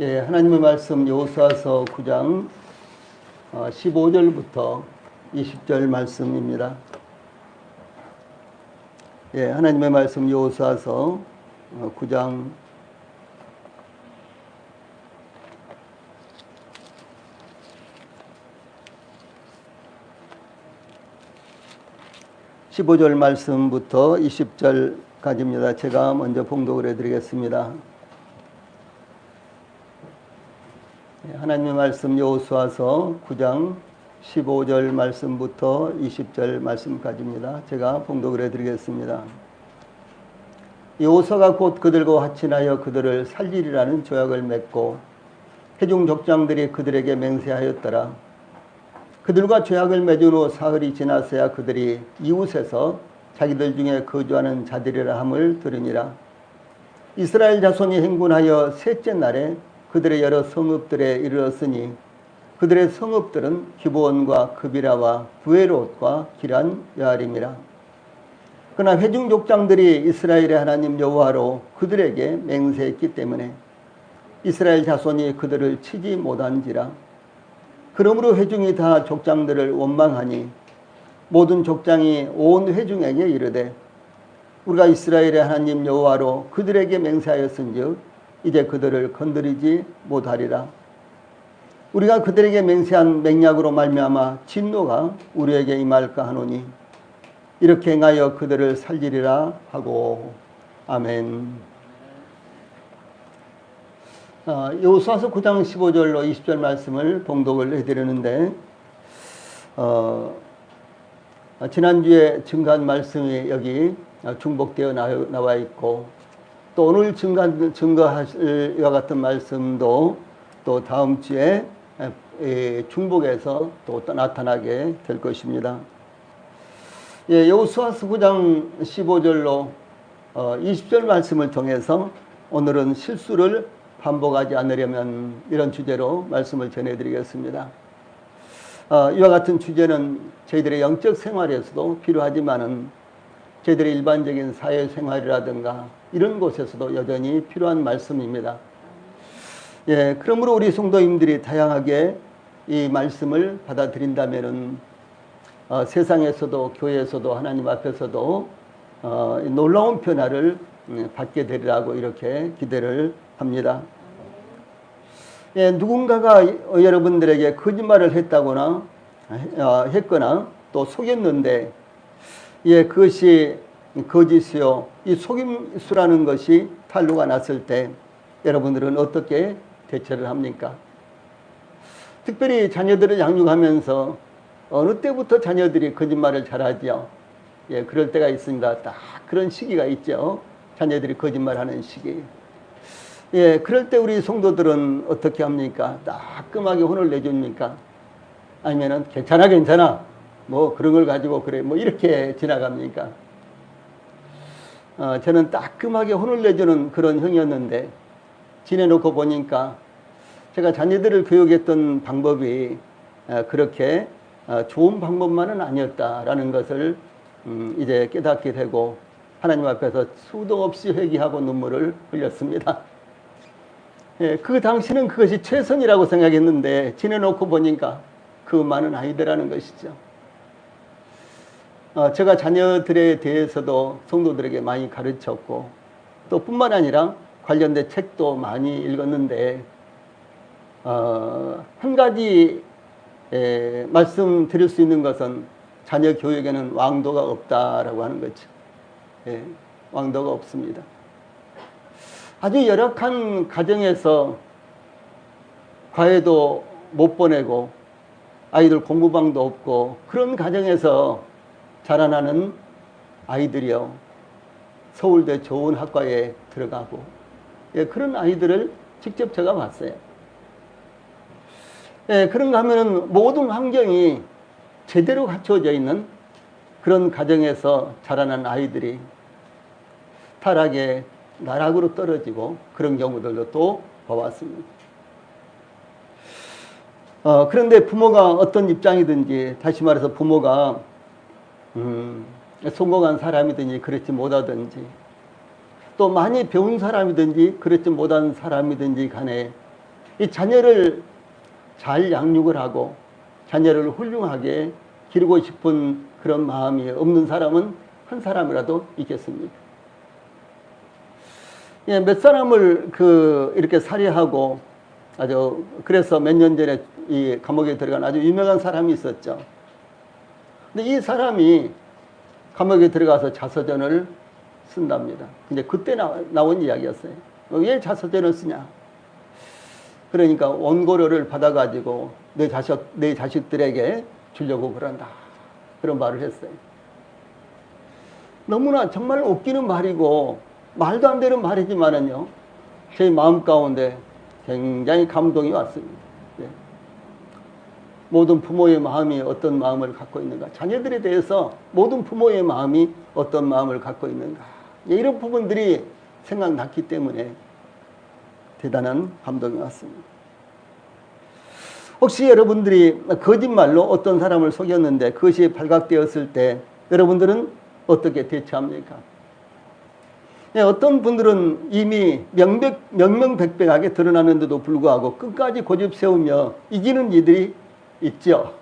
예, 하나님의 말씀 여호수아서 9장 15절부터 20절 말씀입니다. 예, 하나님의 말씀 여호수아서 9장 15절 말씀부터 20절까지입니다. 제가 먼저 봉독을 해드리겠습니다. 하나님의 말씀 여호수아서 9장 15절 말씀부터 20절 말씀까지입니다. 제가 봉독을 해드리겠습니다. 여호수아가 곧 그들과 화친하여 그들을 살리리라는 조약을 맺고 회중 족장들이 그들에게 맹세하였더라. 그들과 조약을 맺은 후 사흘이 지나서야 그들이 이웃에서 자기들 중에 거주하는 자들이라 함을 들으니라. 이스라엘 자손이 행군하여 셋째 날에 그들의 여러 성읍들에 이르렀으니 그들의 성읍들은 기브온과 그비라와 부에롯과 기란 여아림이라. 그러나 회중 족장들이 이스라엘의 하나님 여호와로 그들에게 맹세했기 때문에 이스라엘 자손이 그들을 치지 못한지라. 그러므로 회중이 다 족장들을 원망하니 모든 족장이 온 회중에게 이르되 우리가 이스라엘의 하나님 여호와로 그들에게 맹세하였은즉 이제 그들을 건드리지 못하리라. 우리가 그들에게 맹세한 맹약으로 말미암아 진노가 우리에게 임할까 하노니 이렇게 행하여 그들을 살리리라 하고. 아멘. 여호수아서 9장 15절로 20절 말씀을 봉독을 해드리는데 지난주에 증거한 말씀이 여기 중복되어 나와 있고 또 오늘 증거하실 이와 같은 말씀도 또 다음 주에 중복해서 또 나타나게 될 것입니다. 예, 여호수아서 9장 15절로 20절 말씀을 통해서 오늘은 실수를 반복하지 않으려면 이런 주제로 말씀을 전해드리겠습니다. 이와 같은 주제는 저희들의 영적 생활에서도 필요하지만은 저희들의 일반적인 사회생활이라든가 이런 곳에서도 여전히 필요한 말씀입니다. 예, 그러므로 우리 성도님들이 다양하게 이 말씀을 받아들인다면은 세상에서도 교회에서도 하나님 앞에서도 놀라운 변화를 받게 되리라고 이렇게 기대를 합니다. 예, 누군가가 여러분들에게 거짓말을 했거나 또 속였는데 예, 그것이 거짓이요 이 속임수라는 것이 탄로가 났을 때 여러분들은 어떻게 대처를 합니까? 특별히 자녀들을 양육하면서 어느 때부터 자녀들이 거짓말을 잘하죠. 예, 그럴 때가 있습니다. 딱 그런 시기가 있죠. 자녀들이 거짓말하는 시기. 예, 그럴 때 우리 성도들은 어떻게 합니까? 따끔하게 혼을 내줍니까? 아니면은 괜찮아. 뭐 그런 걸 가지고 그래. 뭐 이렇게 지나갑니까? 저는 따끔하게 혼을 내주는 그런 형이었는데 지내놓고 보니까 제가 자녀들을 교육했던 방법이 그렇게 좋은 방법만은 아니었다라는 것을 이제 깨닫게 되고 하나님 앞에서 수도 없이 회개하고 눈물을 흘렸습니다. 예, 그 당시는 그것이 최선이라고 생각했는데 지내놓고 보니까 그만은 아니더라는 것이죠. 제가 자녀들에 대해서도 성도들에게 많이 가르쳤고 또 뿐만 아니라 관련된 책도 많이 읽었는데 한 가지 말씀드릴 수 있는 것은 자녀 교육에는 왕도가 없다라고 하는 거죠. 예, 왕도가 없습니다. 아주 열악한 가정에서 과외도 못 보내고 아이들 공부방도 없고 그런 가정에서 자라나는 아이들이요 서울대 좋은 학과에 들어가고 예, 그런 아이들을 직접 제가 봤어요. 예, 그런가 하면은 모든 환경이 제대로 갖춰져 있는 그런 가정에서 자라난 아이들이 타락에 나락으로 떨어지고 그런 경우들도 또 봐왔습니다. 그런데 부모가 어떤 입장이든지 다시 말해서 부모가 성공한 사람이든지 그렇지 못하든지 또 많이 배운 사람이든지 그렇지 못한 사람이든지 간에 이 자녀를 잘 양육을 하고 자녀를 훌륭하게 기르고 싶은 그런 마음이 없는 사람은 한 사람이라도 있겠습니까? 예, 몇 사람을 이렇게 살해하고 그래서 몇 년 전에 이 감옥에 들어간 아주 유명한 사람이 있었죠. 근데 이 사람이 감옥에 들어가서 자서전을 쓴답니다. 근데 그때 나온 이야기였어요. 왜 자서전을 쓰냐? 그러니까 원고료를 받아가지고 내 자식들에게 주려고 그런다. 그런 말을 했어요. 너무나 정말 웃기는 말이고 말도 안 되는 말이지만은요, 제 마음 가운데 굉장히 감동이 왔습니다. 네. 모든 부모의 마음이 어떤 마음을 갖고 있는가? 자녀들에 대해서 모든 부모의 마음이 어떤 마음을 갖고 있는가? 이런 부분들이 생각났기 때문에 대단한 감동이 왔습니다. 혹시 여러분들이 거짓말로 어떤 사람을 속였는데 그것이 발각되었을 때 여러분들은 어떻게 대처합니까? 네, 어떤 분들은 이미 명명백백하게 드러나는데도 불구하고 끝까지 고집 세우며 이기는 이들이 있죠.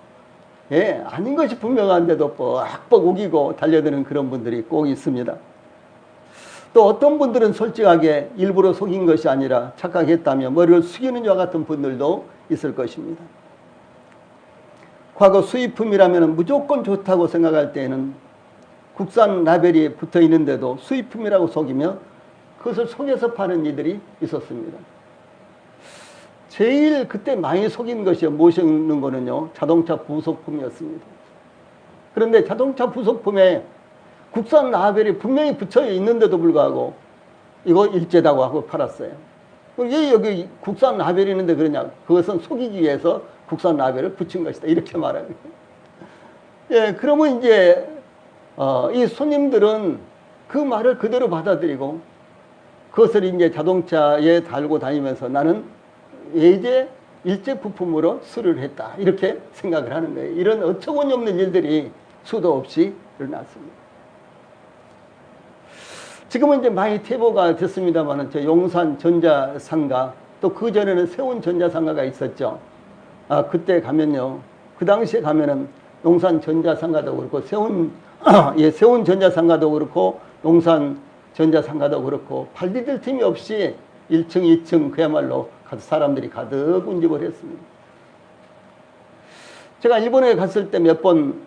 예, 아닌 것이 분명한데도 뻑뻑 우기고 달려드는 그런 분들이 꼭 있습니다. 또 어떤 분들은 솔직하게 일부러 속인 것이 아니라 착각했다며 머리를 숙이는 이와 같은 분들도 있을 것입니다. 과거 수입품이라면 무조건 좋다고 생각할 때에는 국산 라벨이 붙어 있는데도 수입품이라고 속이며 그것을 속여서 파는 이들이 있었습니다. 제일 그때 많이 속인 것이 무엇이었는 거는요, 자동차 부속품이었습니다. 그런데 자동차 부속품에 국산 라벨이 분명히 붙여 있는데도 불구하고 이거 일제다고 하고 팔았어요. 왜 여기 국산 라벨이 있는데 그러냐? 그것은 속이기 위해서 국산 라벨을 붙인 것이다. 이렇게 말합니다. 예, 그러면 이제 이 손님들은 그 말을 그대로 받아들이고 그것을 이제 자동차에 달고 다니면서 나는 예제 일제 부품으로 수리를 했다. 이렇게 생각을 하는 거예요. 이런 어처구니 없는 일들이 수도 없이 일어났습니다. 지금은 이제 많이 퇴보가 됐습니다만 저 용산 전자상가 또 그 전에는 세운 전자상가가 있었죠. 그때 가면요, 그 당시에 가면은 용산 전자상가도 그렇고 세운 전자상가도 그렇고 용산 전자상가도 그렇고 발디딜 틈이 없이 1층, 2층 그야말로 사람들이 가득 운집을 했습니다. 제가 일본에 갔을 때 몇 번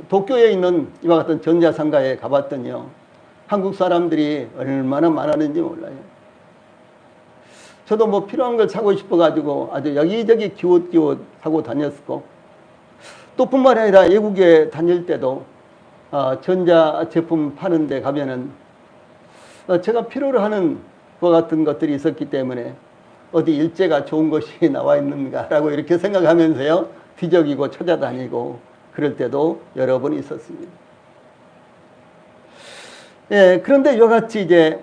도쿄에 있는 이와 같은 전자상가에 가봤더니요, 한국 사람들이 얼마나 많았는지 몰라요. 저도 뭐 필요한 걸 사고 싶어가지고 아주 여기저기 기웃기웃 하고 다녔고, 또 뿐만 아니라 외국에 다닐 때도 전자제품 파는 데 가면은 제가 필요로 하는 것 같은 것들이 있었기 때문에 어디 일제가 좋은 것이 나와 있는가라고 이렇게 생각하면서요, 뒤적이고 찾아다니고 그럴 때도 여러 번 있었습니다. 예, 그런데 이와 같이 이제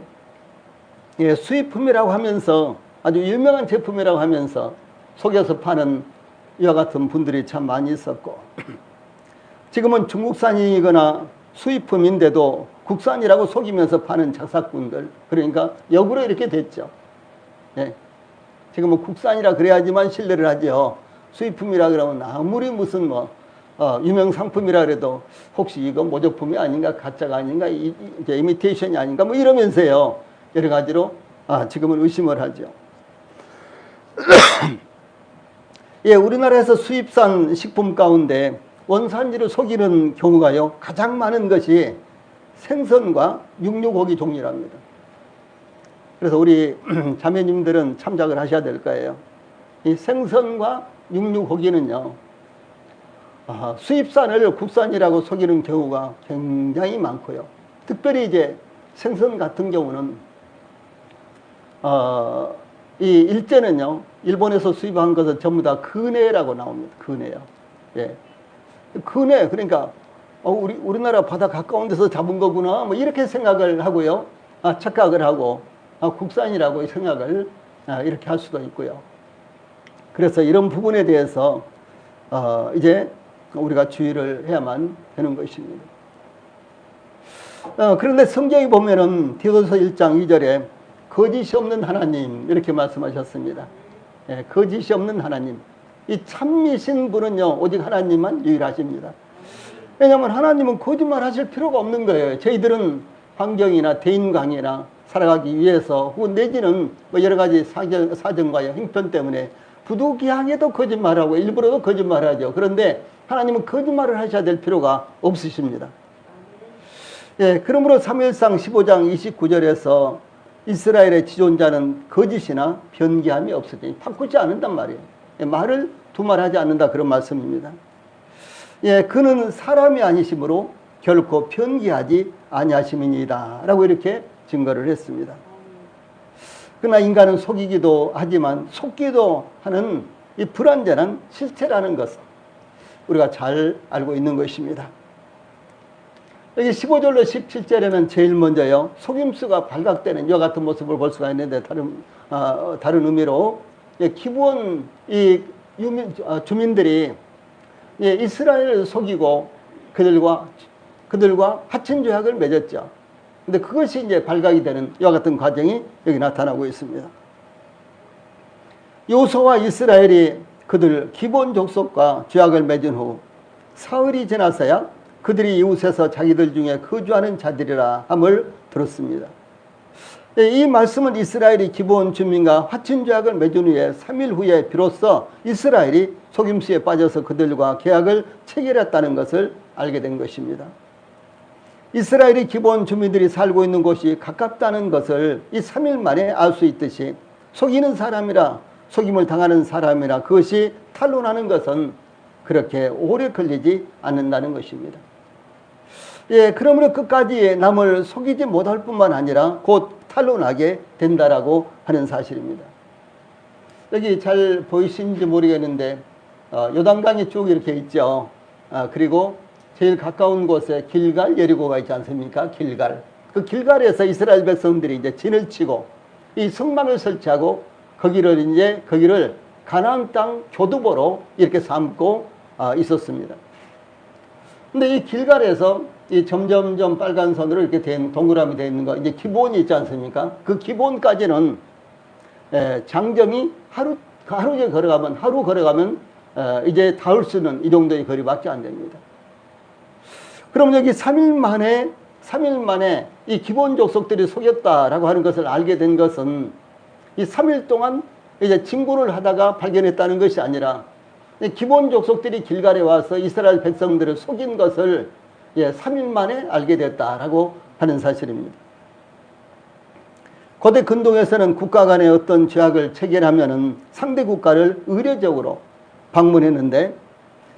수입품이라고 하면서 아주 유명한 제품이라고 하면서 속여서 파는 이와 같은 분들이 참 많이 있었고, 지금은 중국산이거나 수입품인데도 국산이라고 속이면서 파는 작사꾼들, 그러니까 역으로 이렇게 됐죠. 예, 지금은 국산이라 그래야지만 신뢰를 하죠. 수입품이라 그러면 아무리 무슨 유명 상품이라 그래도 혹시 이거 모조품이 아닌가, 가짜가 아닌가, 이제 이미테이션이 아닌가 뭐 이러면서요, 여러 가지로 지금은 의심을 하죠. 예, 우리나라에서 수입산 식품 가운데 원산지를 속이는 경우가요, 가장 많은 것이 생선과 육류고기 종류랍니다. 그래서 우리 자매님들은 참작을 하셔야 될 거예요. 이 생선과 육류고기는요, 수입산을 국산이라고 속이는 경우가 굉장히 많고요. 특별히 이제 생선 같은 경우는 이 일제는요, 일본에서 수입한 것은 전부 다 근해라고 나옵니다. 근해요. 예, 근해, 그러니까 우리나라 바다 가까운 데서 잡은 거구나 뭐 이렇게 생각을 하고요, 착각을 하고 국산이라고 생각을 이렇게 할 수도 있고요. 그래서 이런 부분에 대해서 이제 우리가 주의를 해야만 되는 것입니다. 그런데 성경에 보면은 디도서 1장 2절에 거짓이 없는 하나님 이렇게 말씀하셨습니다. 예, 거짓이 없는 하나님. 이 참이신 분은요, 오직 하나님만 유일하십니다. 왜냐하면 하나님은 거짓말 하실 필요가 없는 거예요. 저희들은 환경이나 대인관계나 살아가기 위해서 혹은 내지는 뭐 여러 가지 사정과 형편 때문에 부득이하게도 거짓말하고 일부러도 거짓말하죠. 그런데 하나님은 거짓말을 하셔야 될 필요가 없으십니다. 예, 그러므로 사무엘상 15장 29절에서 이스라엘의 지존자는 거짓이나 변기함이 없으니 바꾸지 않는단 말이에요. 예, 말을 두말하지 않는다 그런 말씀입니다. 예, 그는 사람이 아니시므로 결코 변기하지 아니하심이니이다 라고 이렇게 증거를 했습니다. 그러나 인간은 속이기도 하지만 속기도 하는 이 불완전한 실체라는 것을 우리가 잘 알고 있는 것입니다. 여기 15절로 17절에는 제일 먼저요, 속임수가 발각되는 이와 같은 모습을 볼 수가 있는데, 다른 의미로, 예, 기브온 주민들이, 예, 이스라엘을 속이고 그들과 하친 조약을 맺었죠. 근데 그것이 이제 발각이 되는 이와 같은 과정이 여기 나타나고 있습니다. 요소와 이스라엘이 그들 기브온 족속과 조약을 맺은 후 사흘이 지나서야 그들이 이웃에서 자기들 중에 거주하는 자들이라 함을 들었습니다. 이 말씀은 이스라엘이 기브온 주민과 화친 조약을 맺은 후에 3일 후에 비로소 이스라엘이 속임수에 빠져서 그들과 계약을 체결했다는 것을 알게 된 것입니다. 이스라엘이 기브온 주민들이 살고 있는 곳이 가깝다는 것을 이 3일 만에 알 수 있듯이 속이는 사람이라 속임을 당하는 사람이라 그것이 탄로나는 것은 그렇게 오래 걸리지 않는다는 것입니다. 예, 그러므로 끝까지 남을 속이지 못할 뿐만 아니라 곧 탄로나게 된다라고 하는 사실입니다. 여기 잘 보이시는지 모르겠는데 요단강이 쭉 이렇게 있죠. 그리고 제일 가까운 곳에 길갈 여리고가 있지 않습니까? 길갈. 그 길갈에서 이스라엘 백성들이 이제 진을 치고 이 성막을 설치하고 거기를 가나안 땅 교두보로 이렇게 삼고 있었습니다. 근데 이 길갈에서 이 점점점 빨간 선으로 이렇게 된 동그라미 되어 있는 거, 이제 기본이 있지 않습니까? 그 기본까지는 장정이 하루 걸어가면 이제 닿을 수 있는 이 정도의 거리밖에 안 됩니다. 그럼 여기 3일 만에 이 기본 족속들이 속였다라고 하는 것을 알게 된 것은 이 3일 동안 이제 진군을 하다가 발견했다는 것이 아니라 기본 족속들이 길갈에 와서 이스라엘 백성들을 속인 것을 3일 만에 알게 됐다라고 하는 사실입니다. 고대 근동에서는 국가 간에 어떤 조약을 체결하면은 상대 국가를 의례적으로 방문했는데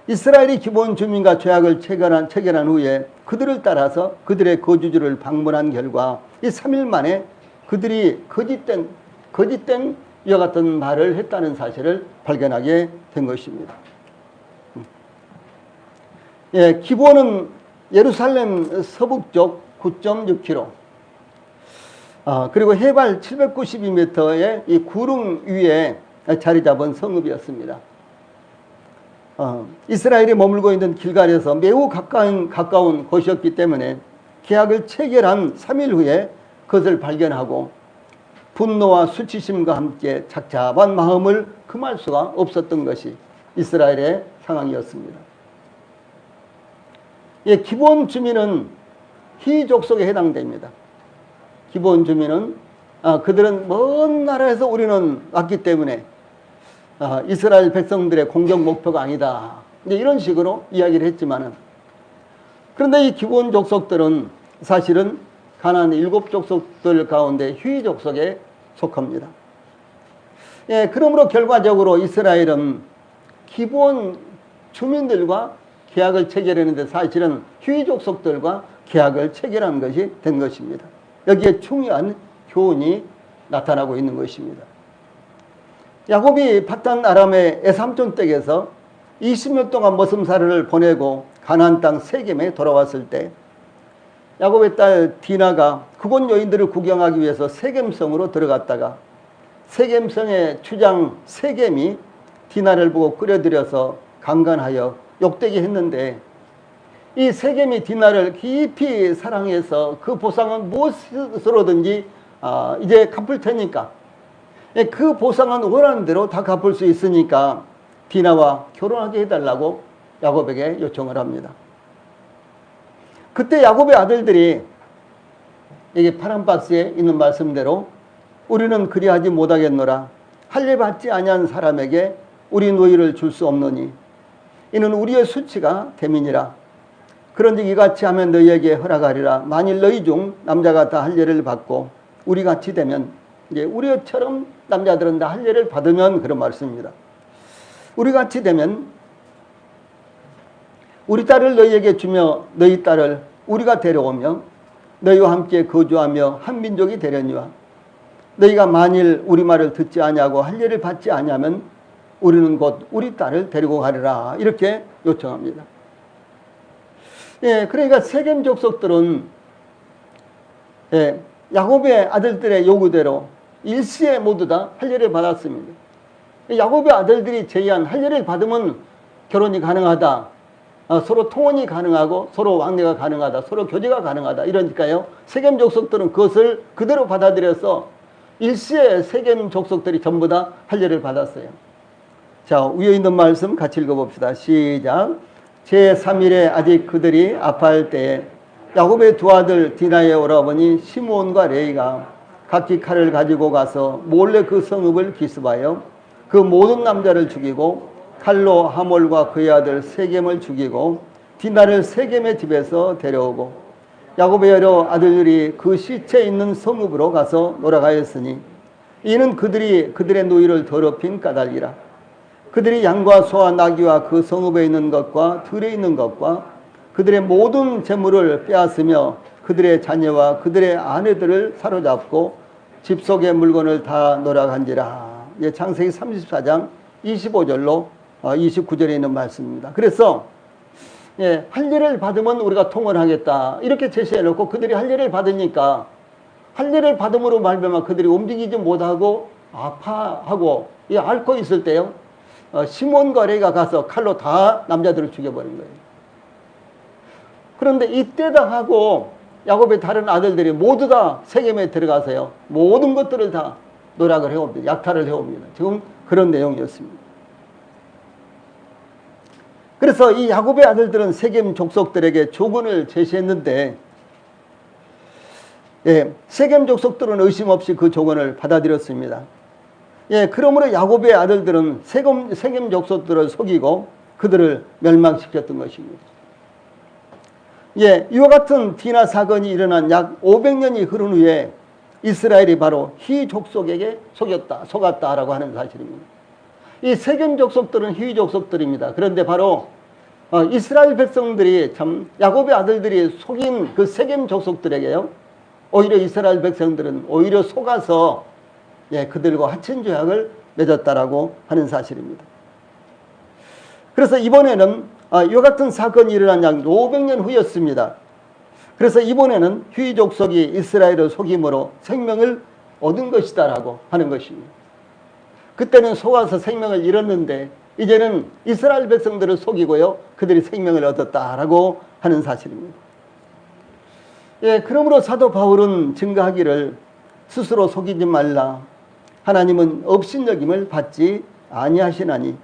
이스라엘이 기본 주민과 조약을 체결한 후에 그들을 따라서 그들의 거주지를 방문한 결과 이 3일 만에 그들이 거짓된 이와 같은 말을 했다는 사실을 발견하게 된 것입니다. 예, 기본은 예루살렘 서북쪽 9.6km, 그리고 해발 792m의 이 구름 위에 자리 잡은 성읍이었습니다. 이스라엘이 머물고 있는 길갈에서 매우 가까운 곳이었기 때문에 계약을 체결한 3일 후에 그것을 발견하고 분노와 수치심과 함께 착잡한 마음을 금할 수가 없었던 것이 이스라엘의 상황이었습니다. 예, 기본 주민은 희족속에 해당됩니다. 기본 주민은 그들은 먼 나라에서 우리는 왔기 때문에 이스라엘 백성들의 공격 목표가 아니다. 이제 이런 식으로 이야기를 했지만은, 그런데 이 기본 족속들은 사실은 가나안 7족속들 가운데 희족속에 속합니다. 예, 그러므로 결과적으로 이스라엘은 기본 주민들과 계약을 체결했는데 사실은 희족속들과 계약을 체결한 것이 된 것입니다. 여기에 중요한 교훈이 나타나고 있는 것입니다. 야곱이 파단 아람의 에삼촌 댁에서 20년 동안 머슴살이를 보내고 가나안 땅 세겜에 돌아왔을 때 야곱의 딸 디나가 그곳 여인들을 구경하기 위해서 세겜성으로 들어갔다가 세겜성의 주장 세겜이 디나를 보고 끌어들여서 강간하여 욕되게 했는데, 이 세겜이 디나를 깊이 사랑해서 그 보상은 무엇으로든지 이제 갚을 테니까 그 보상은 원하는 대로 다 갚을 수 있으니까 디나와 결혼하게 해달라고 야곱에게 요청을 합니다. 그때 야곱의 아들들이 여기 파란 박스에 있는 말씀대로 우리는 그리하지 못하겠노라. 할례 받지 아니한 사람에게 우리 노예를 줄 수 없노니 이는 우리의 수치가 됨이니라. 그런즉 이같이 하면 너희에게 허락하리라. 만일 너희 중 남자가 다 할례를 받고 우리같이 되면, 이제 우리처럼 남자들은 다 할례를 받으면, 그런 말씀입니다. 우리같이 되면 우리 딸을 너희에게 주며 너희 딸을 우리가 데려오며 너희와 함께 거주하며 한 민족이 되려니와 너희가 만일 우리 말을 듣지 아니하고 할례를 받지 아니하면 우리는 곧 우리 딸을 데리고 가리라. 이렇게 요청합니다. 그러니까 세겜 족속들은 야곱의 아들들의 요구대로 일시에 모두 다 할례를 받았습니다. 야곱의 아들들이 제의한 할례를 받으면 결혼이 가능하다, 서로 통혼이 가능하고 서로 왕래가 가능하다, 서로 교제가 가능하다, 이러니까요 세겜 족속들은 그것을 그대로 받아들여서 일시에 세겜 족속들이 전부 다 할례를 받았어요. 자, 위에 있는 말씀 같이 읽어봅시다. 시작. 제3일에 아직 그들이 아파할 때에 야곱의 두 아들 디나의 오라버니 시므온과 레이가 각기 칼을 가지고 가서 몰래 그 성읍을 기습하여 그 모든 남자를 죽이고 칼로 하몰과 그의 아들 세겜을 죽이고 디나를 세겜의 집에서 데려오고 야곱의 여러 아들들이 그 시체 있는 성읍으로 가서 놀아가였으니 이는 그들이 그들의 누이를 더럽힌 까닭이라. 그들이 양과 소와 나귀와 그 성읍에 있는 것과 들에 있는 것과 그들의 모든 재물을 빼앗으며 그들의 자녀와 그들의 아내들을 사로잡고 집 속의 물건을 다 놀아간지라. 창세기 34장 25절로 29절에 있는 말씀입니다. 그래서 할례를 받으면 우리가 통혼하겠다 이렇게 제시해놓고 그들이 할례를 받으니까 할례를 받음으로 말미암아 그들이 움직이지 못하고 아파하고 앓고 있을 때요 시몬과 레이가 가서 칼로 다 남자들을 죽여버린 거예요. 그런데 이때다 하고 야곱의 다른 아들들이 모두 다 세겜에 들어가서요 모든 것들을 다 노력을 해옵니다. 약탈을 해옵니다. 지금 그런 내용이었습니다. 그래서 이 야곱의 아들들은 세겜 족속들에게 조건을 제시했는데 세겜 족속들은 의심 없이 그 조건을 받아들였습니다. 그러므로 야곱의 아들들은 세겜 족속들을 속이고 그들을 멸망시켰던 것입니다. 이와 같은 디나 사건이 일어난 약 500년이 흐른 후에 이스라엘이 바로 히 족속에게 속았다라고 하는 사실입니다. 이 세겜 족속들은 히 족속들입니다. 그런데 바로 이스라엘 백성들이 참 야곱의 아들들이 속인 그 세겜 족속들에게요 오히려 이스라엘 백성들은 오히려 속아서 그들과 하친 조약을 맺었다라고 하는 사실입니다. 그래서 이번에는 이와 같은 사건이 일어난 약 500년 후였습니다. 그래서 이번에는 휘 족속이 이스라엘을 속임으로 생명을 얻은 것이다라고 하는 것입니다. 그때는 속아서 생명을 잃었는데 이제는 이스라엘 백성들을 속이고요 그들이 생명을 얻었다라고 하는 사실입니다. 그러므로 사도 바울은 증거하기를 스스로 속이지 말라. 하나님은 업신여김을 받지 아니하시나니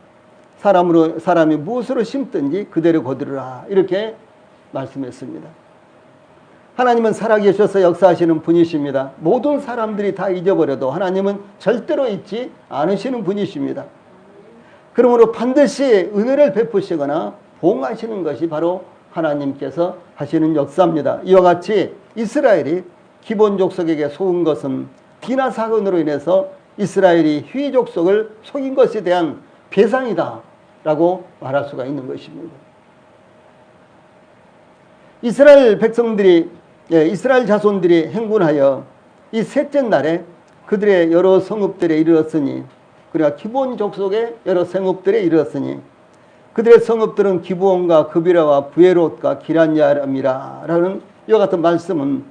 사람이 무엇으로 심든지 그대로 거두리라. 이렇게 말씀했습니다. 하나님은 살아계셔서 역사하시는 분이십니다. 모든 사람들이 다 잊어버려도 하나님은 절대로 잊지 않으시는 분이십니다. 그러므로 반드시 은혜를 베푸시거나 보응하시는 것이 바로 하나님께서 하시는 역사입니다. 이와 같이 이스라엘이 기본 족속에게 속은 것은 디나 사건으로 인해서 이스라엘이 휘 족속을 속인 것에 대한 배상이다 라고 말할 수가 있는 것입니다. 이스라엘 백성들이 이스라엘 자손들이 행군하여 이 셋째 날에 그들의 여러 성읍들에 이르렀으니 그러니까 기본 족속의 여러 성읍들에 이르렀으니 그들의 성읍들은 기브온과 그비라와 부에롯과 기란야람이라 라는 이와 같은 말씀은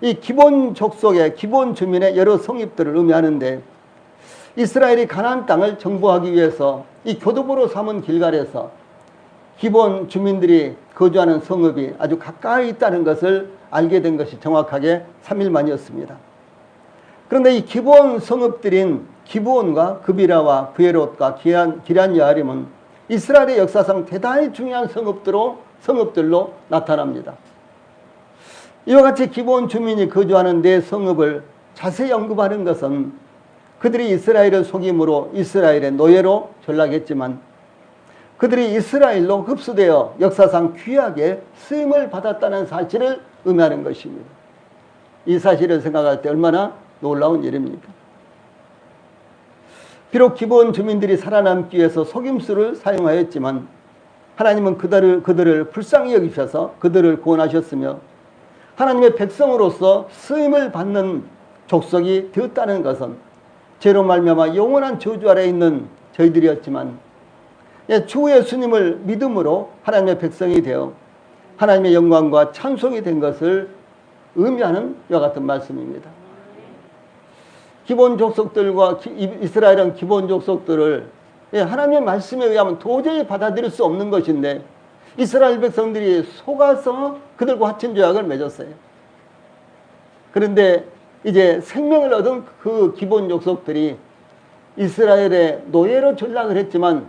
이 기본 족속의 기본 주민의 여러 성읍들을 의미하는데 이스라엘이 가나안 땅을 정복하기 위해서 이 교두보로 삼은 길갈에서 기본 주민들이 거주하는 성읍이 아주 가까이 있다는 것을 알게 된 것이 정확하게 3일 만이었습니다. 그런데 이 기본 성읍들인 기브온과 그비라와 브에롯과 기란 여아림은 이스라엘의 역사상 대단히 중요한 성읍들로 나타납니다. 이와 같이 기브온 주민이 거주하는 네 성읍을 자세히 언급하는 것은 그들이 이스라엘을 속임으로 이스라엘의 노예로 전락했지만 그들이 이스라엘로 흡수되어 역사상 귀하게 쓰임을 받았다는 사실을 의미하는 것입니다. 이 사실을 생각할 때 얼마나 놀라운 일입니까? 비록 기브온 주민들이 살아남기 위해서 속임수를 사용하였지만 하나님은 그들을 불쌍히 여기셔서 그들을 구원하셨으며 하나님의 백성으로서 쓰임을 받는 족속이 되었다는 것은 죄로 말미암아 영원한 저주 아래에 있는 저희들이었지만 주 예수님을 믿음으로 하나님의 백성이 되어 하나님의 영광과 찬송이 된 것을 의미하는 이와 같은 말씀입니다. 기본 족속들과 이스라엘은 기본 족속들을 하나님의 말씀에 의하면 도저히 받아들일 수 없는 것인데 이스라엘 백성들이 속아서 그들과 화친 조약을 맺었어요. 그런데 이제 생명을 얻은 그 기본 족속들이 이스라엘의 노예로 전락을 했지만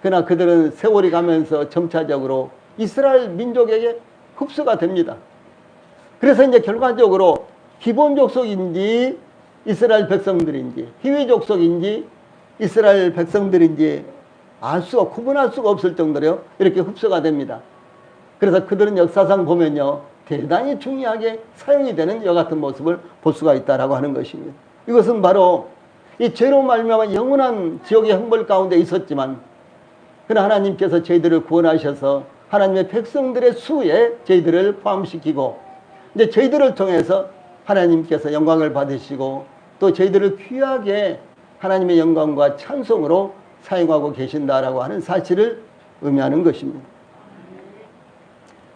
그러나 그들은 세월이 가면서 점차적으로 이스라엘 민족에게 흡수가 됩니다. 그래서 이제 결과적으로 기본 족속인지 이스라엘 백성들인지 희위 족속인지 이스라엘 백성들인지 구분할 수가 없을 정도로 이렇게 흡수가 됩니다. 그래서 그들은 역사상 보면요 대단히 중요하게 사용이 되는 이와 같은 모습을 볼 수가 있다라고 하는 것입니다. 이것은 바로 이 죄로 말미암아 영원한 지옥의 형벌 가운데 있었지만 그러나 하나님께서 저희들을 구원하셔서 하나님의 백성들의 수에 저희들을 포함시키고 이제 저희들을 통해서 하나님께서 영광을 받으시고 또 저희들을 귀하게 하나님의 영광과 찬송으로 사용하고 계신다라고 하는 사실을 의미하는 것입니다.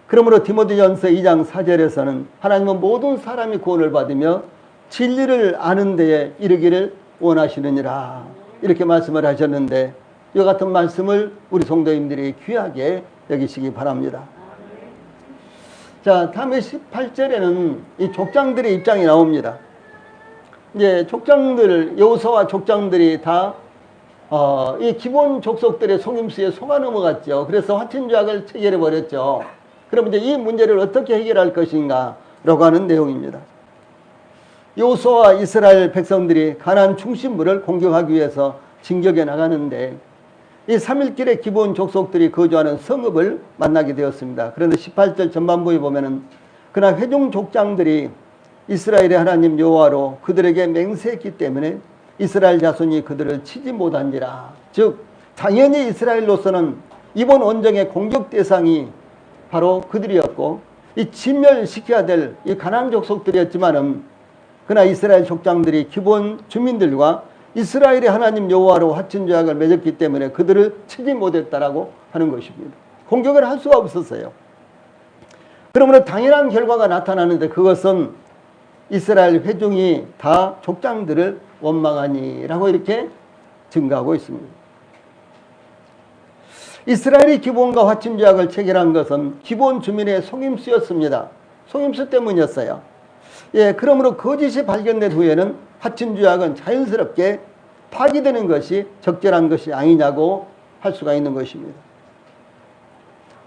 그러므로 디모데전서 2장 4절에서는 하나님은 모든 사람이 구원을 받으며 진리를 아는 데에 이르기를 원하시느니라 이렇게 말씀을 하셨는데 이와 같은 말씀을 우리 성도님들이 귀하게 여기시기 바랍니다. 자, 다음에 18절에는 이 족장들의 입장이 나옵니다. 이제 여호수아와 족장들이 다 이 기본 족속들의 속임수에 속아 넘어갔죠. 그래서 화친조약을 체결해 버렸죠. 그럼 이제 이 문제를 어떻게 해결할 것인가라고 하는 내용입니다. 여호수아와 이스라엘 백성들이 가나안 중심부를 공격하기 위해서 진격해 나가는데 이 3일길에 기본 족속들이 거주하는 성읍을 만나게 되었습니다. 그런데 18절 전반부에 보면은 그러나 회중 족장들이 이스라엘의 하나님 여호와로 그들에게 맹세했기 때문에 이스라엘 자손이 그들을 치지 못한지라. 즉 당연히 이스라엘로서는 이번 원정의 공격 대상이 바로 그들이었고 이 진멸시켜야 될 이 가나안 족속들이었지만은 그러나 이스라엘 족장들이 기본 주민들과 이스라엘의 하나님 여호와로 화친 조약을 맺었기 때문에 그들을 치지 못했다라고 하는 것입니다. 공격을 할 수가 없었어요. 그러므로 당연한 결과가 나타나는데 그것은 이스라엘 회중이 다 족장들을 원망하니라고 이렇게 증가하고 있습니다. 이스라엘이 기브온과 화친 조약을 체결한 것은 기브온 주민의 속임수였습니다. 속임수 때문이었어요. 그러므로 거짓이 발견된 후에는 화친 조약은 자연스럽게 파기되는 것이 적절한 것이 아니냐고 할 수가 있는 것입니다.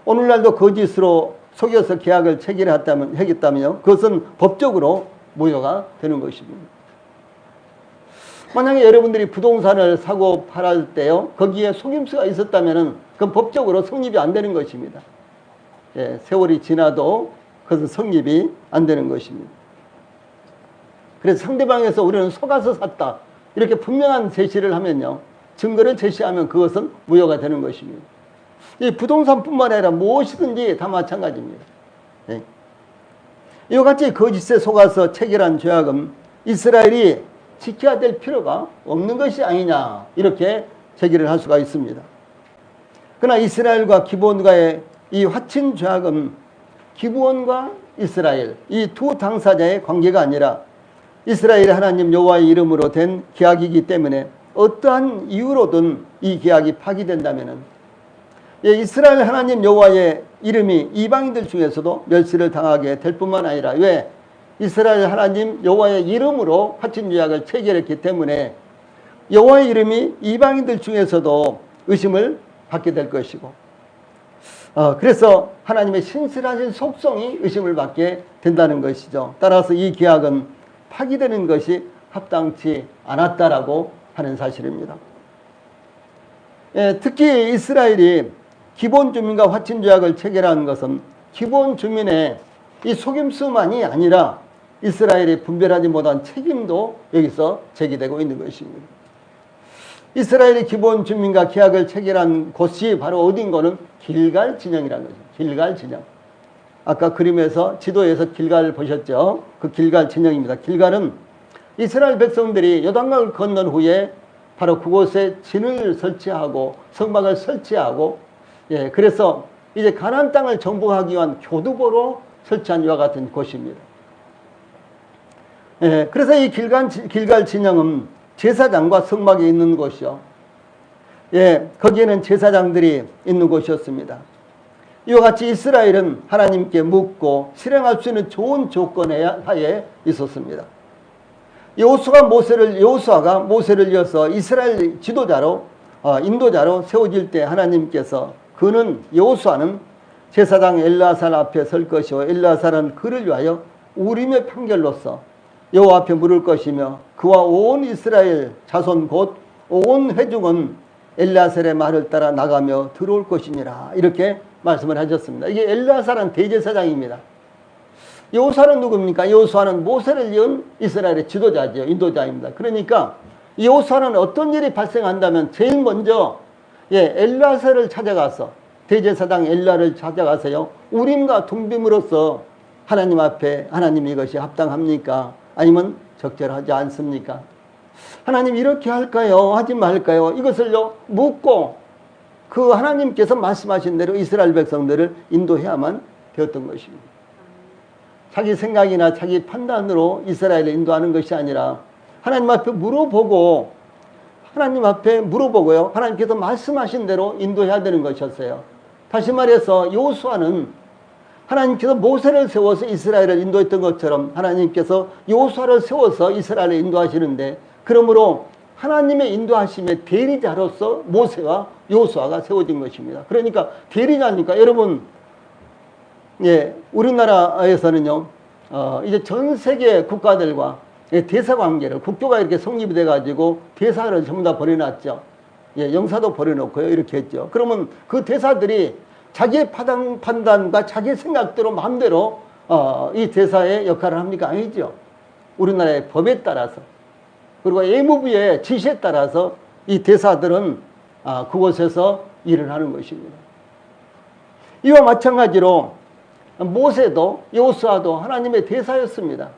오늘날도 거짓으로 속여서 계약을 체결했다면 그것은 법적으로 무효가 되는 것입니다. 만약에 여러분들이 부동산을 사고 팔을 때요 거기에 속임수가 있었다면 그건 법적으로 성립이 안 되는 것입니다. 세월이 지나도 그것은 성립이 안 되는 것입니다. 그래서 상대방에서 우리는 속아서 샀다 이렇게 분명한 제시를 하면요 증거를 제시하면 그것은 무효가 되는 것입니다. 이 부동산뿐만 아니라 무엇이든지 다 마찬가지입니다. 이와 같이 거짓에 속아서 체결한 조약은 이스라엘이 지켜야 될 필요가 없는 것이 아니냐 이렇게 제기를 할 수가 있습니다. 그러나 이스라엘과 기브온과의 이 화친 조약은 기브온과 이스라엘 이 두 당사자의 관계가 아니라 이스라엘의 하나님 여호와의 이름으로 된 계약이기 때문에 어떠한 이유로든 이 계약이 파기된다면 이스라엘 하나님 여호와의 이름이 이방인들 중에서도 멸시를 당하게 될 뿐만 아니라 왜? 이스라엘 하나님 여호와의 이름으로 화친 조약을 체결했기 때문에 여호와의 이름이 이방인들 중에서도 의심을 받게 될 것이고, 그래서 하나님의 신실하신 속성이 의심을 받게 된다는 것이죠. 따라서 이 계약은 파기되는 것이 합당치 않았다라고 하는 사실입니다. 특히 이스라엘이 기본 주민과 화친 조약을 체결한 것은 기본 주민의 이 속임수만이 아니라 이스라엘이 분별하지 못한 책임도 여기서 제기되고 있는 것입니다. 이스라엘이 기본 주민과 계약을 체결한 곳이 바로 어딘가는 길갈 진영이라는 거죠. 길갈 진영. 아까 그림에서 지도에서 길갈 보셨죠? 그 길갈 진영입니다. 길갈은 이스라엘 백성들이 요단강을 건넌 후에 바로 그곳에 진을 설치하고 성막을 설치하고, 그래서 이제 가나안 땅을 정복하기 위한 교두보로 설치한 이와 같은 곳입니다. 그래서 이 길갈 진영은 제사장과 성막이 있는 곳이요. 거기에는 제사장들이 있는 곳이었습니다. 이와 같이 이스라엘은 하나님께 묻고 실행할 수 있는 좋은 조건 하에 있었습니다. 여호수아가 모세를 이어서 이스라엘 지도자로, 인도자로 세워질 때 하나님께서 여호수아는 제사장 엘르아살 앞에 설 것이요 엘르아살은 그를 위하여 우림의 판결로서 여호와 앞에 물을 것이며 그와 온 이스라엘 자손 곧 온 회중은 엘르아살의 말을 따라 나가며 들어올 것이니라, 이렇게 말씀을 하셨습니다. 이게 엘르아살은 대제사장입니다. 여호수아는 누굽니까? 여호수아는 모세를 이은 이스라엘의 지도자죠. 인도자입니다. 그러니까 여호수아는 어떤 일이 발생한다면 제일 먼저 엘르아살을 찾아가서, 대제사장 엘르아를 찾아가서요, 우림과 둠빔으로써 하나님 앞에 하나님 이것이 합당합니까? 아니면 적절하지 않습니까? 하나님 이렇게 할까요? 하지 말까요? 이것을요 묻고 그 하나님께서 말씀하신 대로 이스라엘 백성들을 인도해야만 되었던 것입니다. 자기 생각이나 자기 판단으로 이스라엘을 인도하는 것이 아니라 하나님 앞에 물어보고요, 하나님께서 말씀하신 대로 인도해야 되는 것이었어요. 다시 말해서 여호수아는 하나님께서 모세를 세워서 이스라엘을 인도했던 것처럼 하나님께서 여호수아를 세워서 이스라엘을 인도하시는데, 그러므로 하나님의 인도하심의 대리자로서 모세와 여호수아가 세워진 것입니다. 그러니까 대리자니까 여러분, 우리나라에서는요, 이제 전 세계 국가들과 대사 관계를, 국교가 이렇게 성립이 돼가지고 대사를 전부 다 벌여놨죠. 영사도 벌여놓고요, 이렇게 했죠. 그러면 그 대사들이 자기의 판단과 자기 생각대로 마음대로 이 대사의 역할을 합니까? 아니죠. 우리나라의 법에 따라서, 그리고 예무부의 지시에 따라서 이 대사들은 그곳에서 일을 하는 것입니다. 이와 마찬가지로 모세도 여호수아도 하나님의 대사였습니다.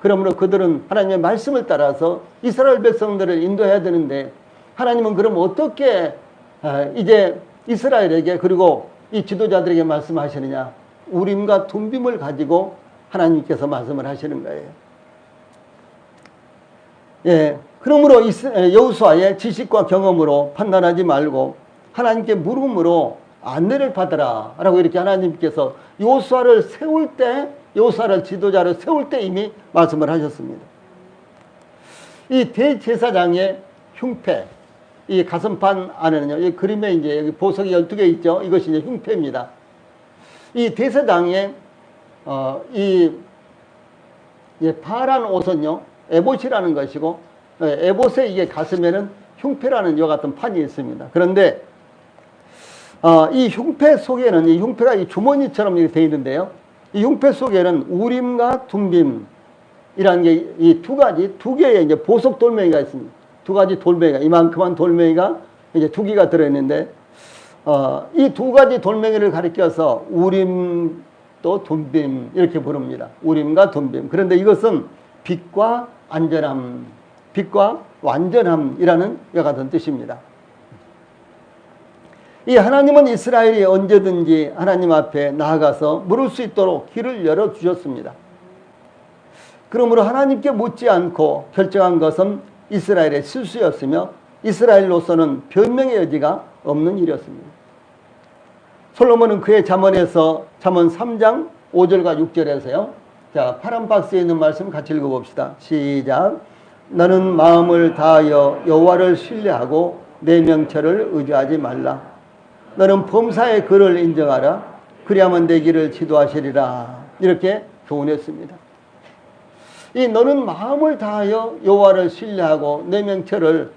그러므로 그들은 하나님의 말씀을 따라서 이스라엘 백성들을 인도해야 되는데, 하나님은 그럼 어떻게 이제 이스라엘에게 그리고 이 지도자들에게 말씀하시느냐? 우림과 둠빔을 가지고 하나님께서 말씀을 하시는 거예요. 그러므로 여호수아의 지식과 경험으로 판단하지 말고 하나님께 물음으로 안내를 받으라 라고 이렇게 하나님께서 여호수아를 지도자를 세울 때 이미 말씀을 하셨습니다. 이 대제사장의 흉패, 이 가슴판 안에는요, 이 그림에 이제 여기 보석이 12개 있죠. 이것이 이제 흉패입니다. 이 대제사장의 파란 옷은요, 에봇이라는 것이고, 에봇의 이게 가슴에는 흉패라는 이와 같은 판이 있습니다. 그런데 이 흉패 속에는, 이 흉패가 이 주머니처럼 이렇게 되어 있는데요, 이 흉패 속에는 우림과 둠빔이라는 게 이 두 개의 이제 보석 돌멩이가 있습니다. 두 가지 돌멩이가, 이만큼한 돌멩이가 이제 2개가 들어있는데, 이 두 가지 돌멩이를 가리켜서 우림 또 둠빔 이렇게 부릅니다. 우림과 둠빔. 그런데 이것은 빛과 안전함, 빛과 완전함이라는 이와 같은 뜻입니다. 이 하나님은 이스라엘이 언제든지 하나님 앞에 나아가서 물을 수 있도록 길을 열어주셨습니다. 그러므로 하나님께 묻지 않고 결정한 것은 이스라엘의 실수였으며 이스라엘로서는 변명의 여지가 없는 일이었습니다. 솔로몬은 그의 잠언에서 잠언 3장 5절과 6절에서요. 자, 파란 박스에 있는 말씀 같이 읽어봅시다. 시작. 너는 마음을 다하여 여호와를 신뢰하고 내 명철을 의지하지 말라. 너는 범사의 그를 인정하라. 그리하면 내 길을 지도하시리라. 이렇게 교훈했습니다. 이 너는 마음을 다하여 여호와를 신뢰하고 내 명철을,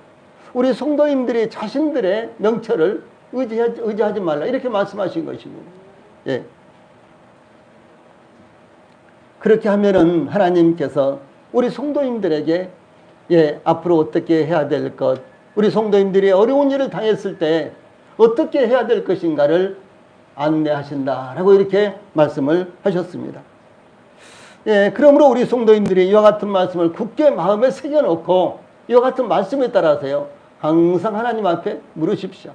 우리 성도님들이 자신들의 명철을 의지하지 말라. 이렇게 말씀하신 것입니다. 예. 그렇게 하면은 하나님께서 우리 성도님들에게 앞으로 어떻게 해야 될 것, 우리 성도님들이 어려운 일을 당했을 때 어떻게 해야 될 것인가를 안내하신다라고 이렇게 말씀을 하셨습니다. 그러므로 우리 성도님들이 이와 같은 말씀을 굳게 마음에 새겨놓고 이와 같은 말씀에 따라서요, 항상 하나님 앞에 물으십시오.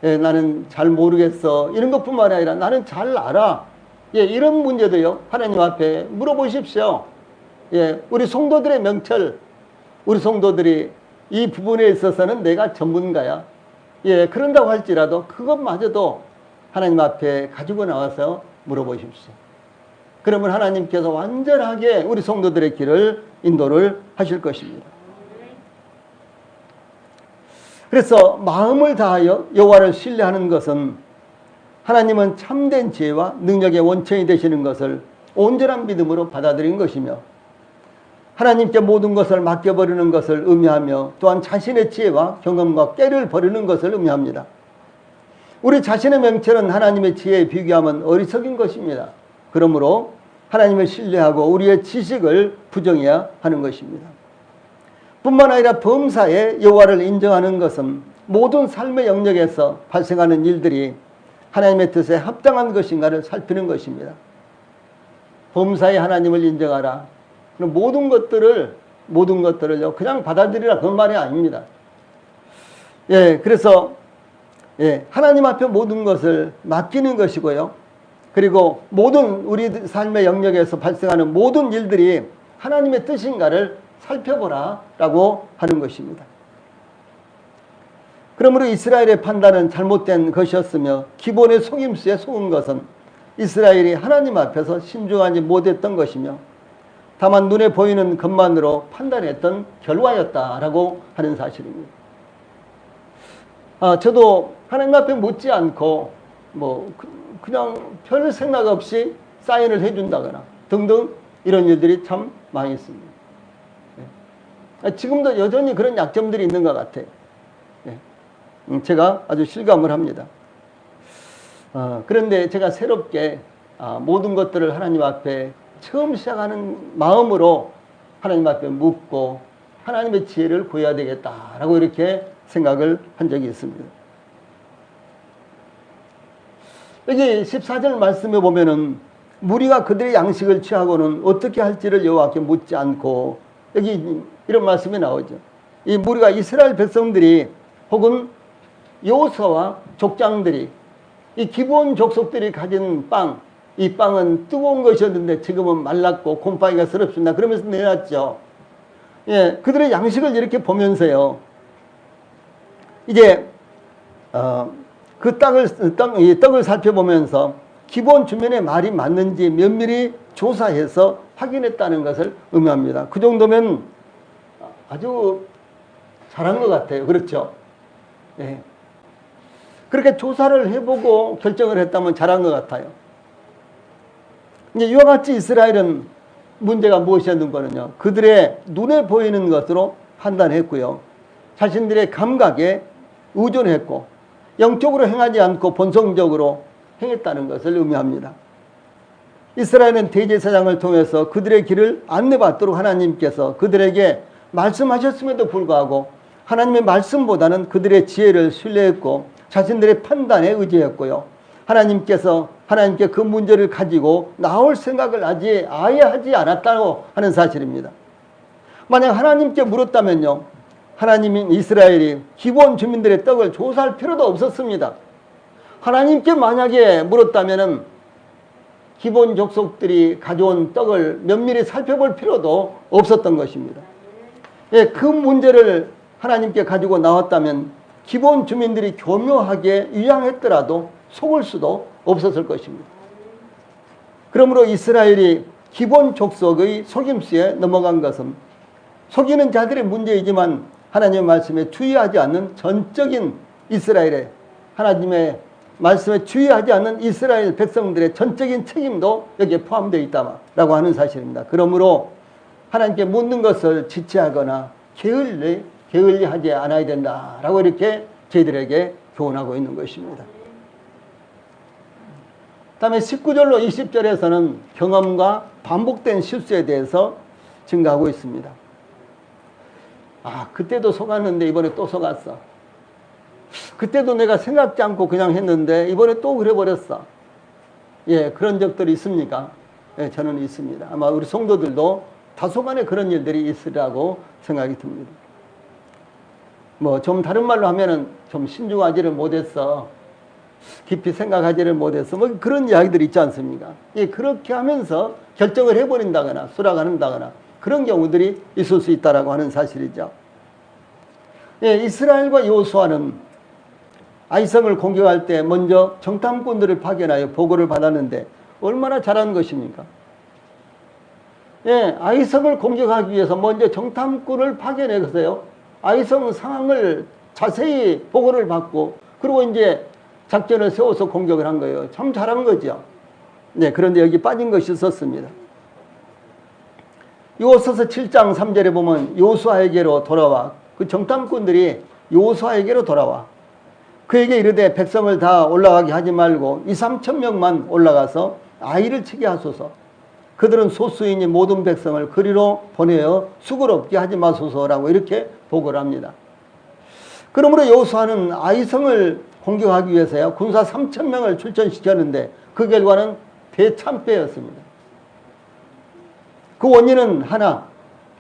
나는 잘 모르겠어. 이런 것뿐만 아니라 나는 잘 알아. 이런 문제도요, 하나님 앞에 물어보십시오. 우리 성도들의 명철, 우리 성도들이 이 부분에 있어서는 내가 전문가야. 그런다고 할지라도 그것마저도 하나님 앞에 가지고 나와서 물어보십시오. 그러면 하나님께서 완전하게 우리 성도들의 길을 인도를 하실 것입니다. 그래서 마음을 다하여 여호와를 신뢰하는 것은 하나님은 참된 지혜와 능력의 원천이 되시는 것을 온전한 믿음으로 받아들인 것이며, 하나님께 모든 것을 맡겨버리는 것을 의미하며, 또한 자신의 지혜와 경험과 깨를 버리는 것을 의미합니다. 우리 자신의 명철은 하나님의 지혜에 비교하면 어리석인 것입니다. 그러므로 하나님을 신뢰하고 우리의 지식을 부정해야 하는 것입니다. 뿐만 아니라 범사에 여호와를 인정하는 것은 모든 삶의 영역에서 발생하는 일들이 하나님의 뜻에 합당한 것인가를 살피는 것입니다. 범사에 하나님을 인정하라. 그럼 모든 것들을요, 그냥 받아들이라, 그런 말이 아닙니다. 그래서 하나님 앞에 모든 것을 맡기는 것이고요. 그리고 모든 우리 삶의 영역에서 발생하는 모든 일들이 하나님의 뜻인가를 살펴보라 라고 하는 것입니다. 그러므로 이스라엘의 판단은 잘못된 것이었으며, 기본의 속임수에 속은 것은 이스라엘이 하나님 앞에서 신중하지 못했던 것이며, 다만 눈에 보이는 것만으로 판단했던 결과였다라고 하는 사실입니다. 저도 하나님 앞에 묻지 않고 그냥 별 생각 없이 사인을 해준다거나 등등 이런 일들이 참 많이 있습니다. 지금도 여전히 그런 약점들이 있는 것 같아요. 제가 아주 실감을 합니다. 그런데 제가 새롭게 모든 것들을 하나님 앞에 처음 시작하는 마음으로 하나님 앞에 묻고 하나님의 지혜를 구해야 되겠다라고 이렇게 생각을 한 적이 있습니다. 여기 14절 말씀에 보면은 무리가 그들의 양식을 취하고는 어떻게 할지를 여호와께 묻지 않고, 여기 이런 말씀이 나오죠. 이 무리가 이스라엘 백성들이 혹은 여호수아와 족장들이, 이 기브온 족속들이 가진 빵, 이 빵은 뜨거운 것이었는데 지금은 말랐고 곰팡이가 스럽습니다. 그러면서 내놨죠. 그들의 양식을 이렇게 보면서요, 이제 그 떡을 살펴보면서 기본 주민의 말이 맞는지 면밀히 조사해서 확인했다는 것을 의미합니다. 그 정도면 아주 잘한 것 같아요. 그렇죠? 그렇게 조사를 해보고 결정을 했다면 잘한 것 같아요. 이제 이와 같이 이스라엘은 문제가 무엇이었는가는요, 그들의 눈에 보이는 것으로 판단했고요, 자신들의 감각에 의존했고 영적으로 행하지 않고 본성적으로 행했다는 것을 의미합니다. 이스라엘은 대제사장을 통해서 그들의 길을 안내받도록 하나님께서 그들에게 말씀하셨음에도 불구하고 하나님의 말씀보다는 그들의 지혜를 신뢰했고 자신들의 판단에 의지했고요, 하나님께 그 문제를 가지고 나올 생각을 아예 하지 않았다고 하는 사실입니다. 만약 하나님께 물었다면요, 하나님인 이스라엘이 기본 주민들의 떡을 조사할 필요도 없었습니다. 하나님께 만약에 물었다면은 기본 족속들이 가져온 떡을 면밀히 살펴볼 필요도 없었던 것입니다. 그 문제를 하나님께 가지고 나왔다면 기본 주민들이 교묘하게 위양했더라도 속을 수도 없었을 것입니다. 그러므로 이스라엘이 기본 족속의 속임수에 넘어간 것은 속이는 자들의 문제이지만 하나님의 말씀에 주의하지 않는 전적인 이스라엘의 하나님의 말씀에 주의하지 않는 이스라엘 백성들의 전적인 책임도 여기에 포함되어 있다라고 하는 사실입니다. 그러므로 하나님께 묻는 것을 지체하거나 게을리하지 않아야 된다라고 이렇게 저희들에게 교훈하고 있는 것입니다. 다음에 19절로 20절에서는 경험과 반복된 실수에 대해서 증가하고 있습니다. 그때도 속았는데 이번에 또 속았어. 그때도 내가 생각지 않고 그냥 했는데 이번에 또 그래버렸어. 예, 그런 적들이 있습니까? 예, 저는 있습니다. 아마 우리 성도들도 다소간에 그런 일들이 있으리라고 생각이 듭니다. 좀 다른 말로 하면은 좀 신중하지를 못했어. 깊이 생각하지를 못해서 그런 이야기들이 있지 않습니까? 예, 그렇게 하면서 결정을 해버린다거나 수락한다거나 그런 경우들이 있을 수 있다라고 하는 사실이죠. 예, 이스라엘과 여호수아는 아이성을 공격할 때 먼저 정탐꾼들을 파견하여 보고를 받았는데 얼마나 잘한 것입니까? 예, 아이성을 공격하기 위해서 먼저 정탐꾼을 파견해서요, 아이성 상황을 자세히 보고를 받고 그리고 이제 작전을 세워서 공격을 한 거예요. 참 잘한 거죠. 네, 그런데 여기 빠진 것이 있었습니다. 여호수아서 7장 3절에 보면 여호수아에게로 돌아와, 그 정탐꾼들이 여호수아에게로 돌아와 그에게 이르되 백성을 다 올라가게 하지 말고 2-3천 명만 올라가서 아이를 치게 하소서. 그들은 소수이니 모든 백성을 그리로 보내어 수고를 없게 하지 마소서라고 이렇게 보고를 합니다. 그러므로 여호수아는 아이성을 공격하기 위해서야 군사 3천 명을 출전시켰는데 그 결과는 대참패였습니다. 그 원인은 하나,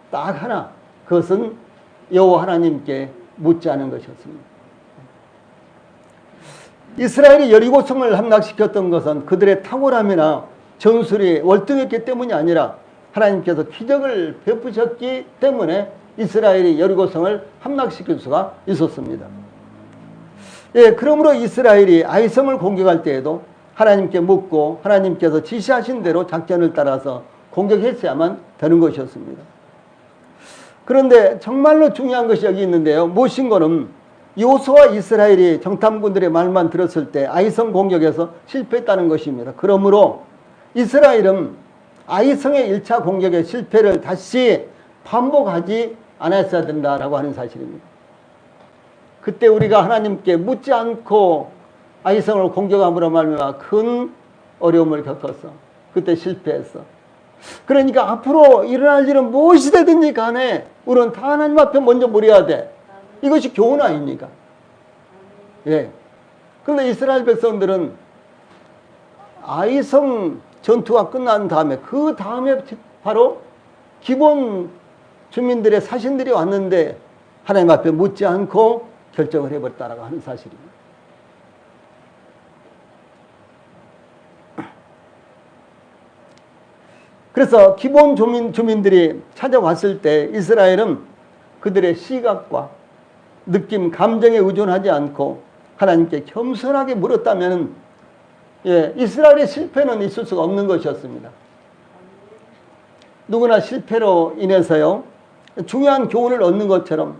딱 하나, 그것은 여호와 하나님께 묻지 않은 것이었습니다. 이스라엘이 여리고성을 함락시켰던 것은 그들의 탁월함이나 전술이 월등했기 때문이 아니라 하나님께서 기적을 베푸셨기 때문에 이스라엘이 여리고성을 함락시킬 수가 있었습니다. 예, 그러므로 이스라엘이 아이성을 공격할 때에도 하나님께 묻고 하나님께서 지시하신 대로 작전을 따라서 공격했어야만 되는 것이었습니다. 그런데 정말로 중요한 것이 여기 있는데요. 무엇인가는 여호수아와 이스라엘이 정탐꾼들의 말만 들었을 때 아이성 공격에서 실패했다는 것입니다. 그러므로 이스라엘은 아이성의 1차 공격의 실패를 다시 반복하지 않았어야 된다라고 하는 사실입니다. 그때 우리가 하나님께 묻지 않고 아이성을 공격함으로 말미암아 큰 어려움을 겪었어. 그때 실패했어. 그러니까 앞으로 일어날 일은 무엇이 되든지 간에 우리는 다 하나님 앞에 먼저 물어야 돼. 이것이 교훈 아닙니까? 예. 그런데 이스라엘 백성들은 아이성 전투가 끝난 다음에 그 다음에 바로 기본 주민들의 사신들이 왔는데 하나님 앞에 묻지 않고 결정을 해버렸다라고 하는 사실입니다. 그래서 기본 주민들이 찾아왔을 때 이스라엘은 그들의 시각과 느낌, 감정에 의존하지 않고 하나님께 겸손하게 물었다면 예, 이스라엘의 실패는 있을 수가 없는 것이었습니다. 누구나 실패로 인해서요, 중요한 교훈을 얻는 것처럼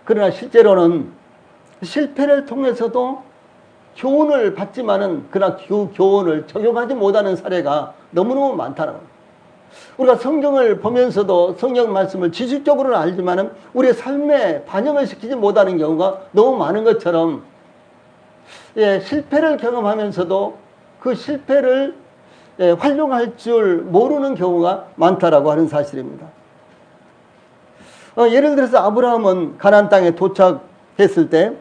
그러나 실제로는 실패를 통해서도 교훈을 받지만은 그러나 그 교훈을 적용하지 못하는 사례가 너무너무 많다는 겁니다. 우리가 성경을 보면서도 성경 말씀을 지식적으로는 알지만은 우리의 삶에 반영을 시키지 못하는 경우가 너무 많은 것처럼 예, 실패를 경험하면서도 그 실패를 예, 활용할 줄 모르는 경우가 많다라고 하는 사실입니다. 예를 들어서 아브라함은 가나안 땅에 도착했을 때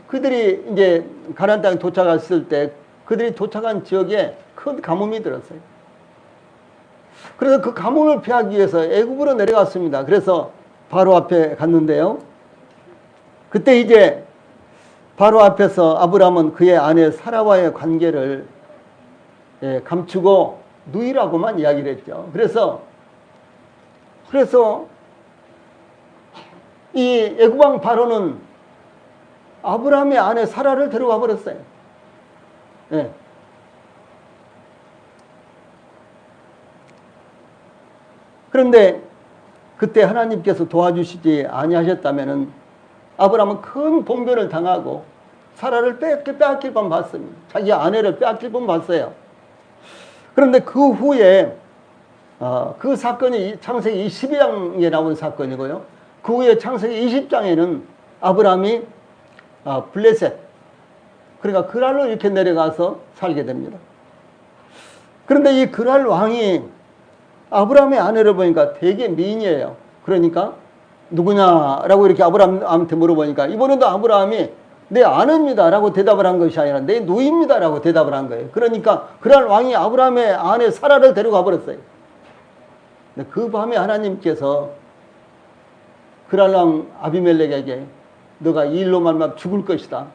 그들이 이제 가나안 땅에 도착했을 때 그들이 도착한 지역에 큰 가뭄이 들었어요. 그래서 그 가뭄을 피하기 위해서 애굽으로 내려갔습니다. 그래서 바로 앞에 갔는데요. 그때 이제 바로 앞에서 아브라함은 그의 아내 사라와의 관계를 예, 감추고 누이라고만 이야기를 했죠. 그래서 이 애굽 왕 바로는 아브라함의 아내 사라를 데려가 버렸어요. 예. 그런데 그때 하나님께서 도와주시지 아니하셨다면은 아브라함은 큰 봉변을 당하고 사라를 빼앗길 뻔 봤습니다. 자기 아내를 빼앗길 뻔 봤어요. 그런데 그 후에 그 사건이 창세기 22장에 나온 사건이고요. 그 후에 창세기 20장에는 아브라함이 블레셋, 그러니까 그랄로 이렇게 내려가서 살게 됩니다. 그런데 이 그랄 왕이 아브라함의 아내를 보니까 되게 미인이에요. 그러니까 누구냐라고 이렇게 아브라함한테 물어보니까 이번에도 아브라함이 내 아내입니다 라고 대답을 한 것이 아니라 내 누이입니다 라고 대답을 한 거예요. 그러니까 그랄 왕이 아브라함의 아내 사라를 데려가 버렸어요. 그 밤에 하나님께서 그랄 왕 아비멜렉에게 너가 이 일로 말미암아 죽을 것이다.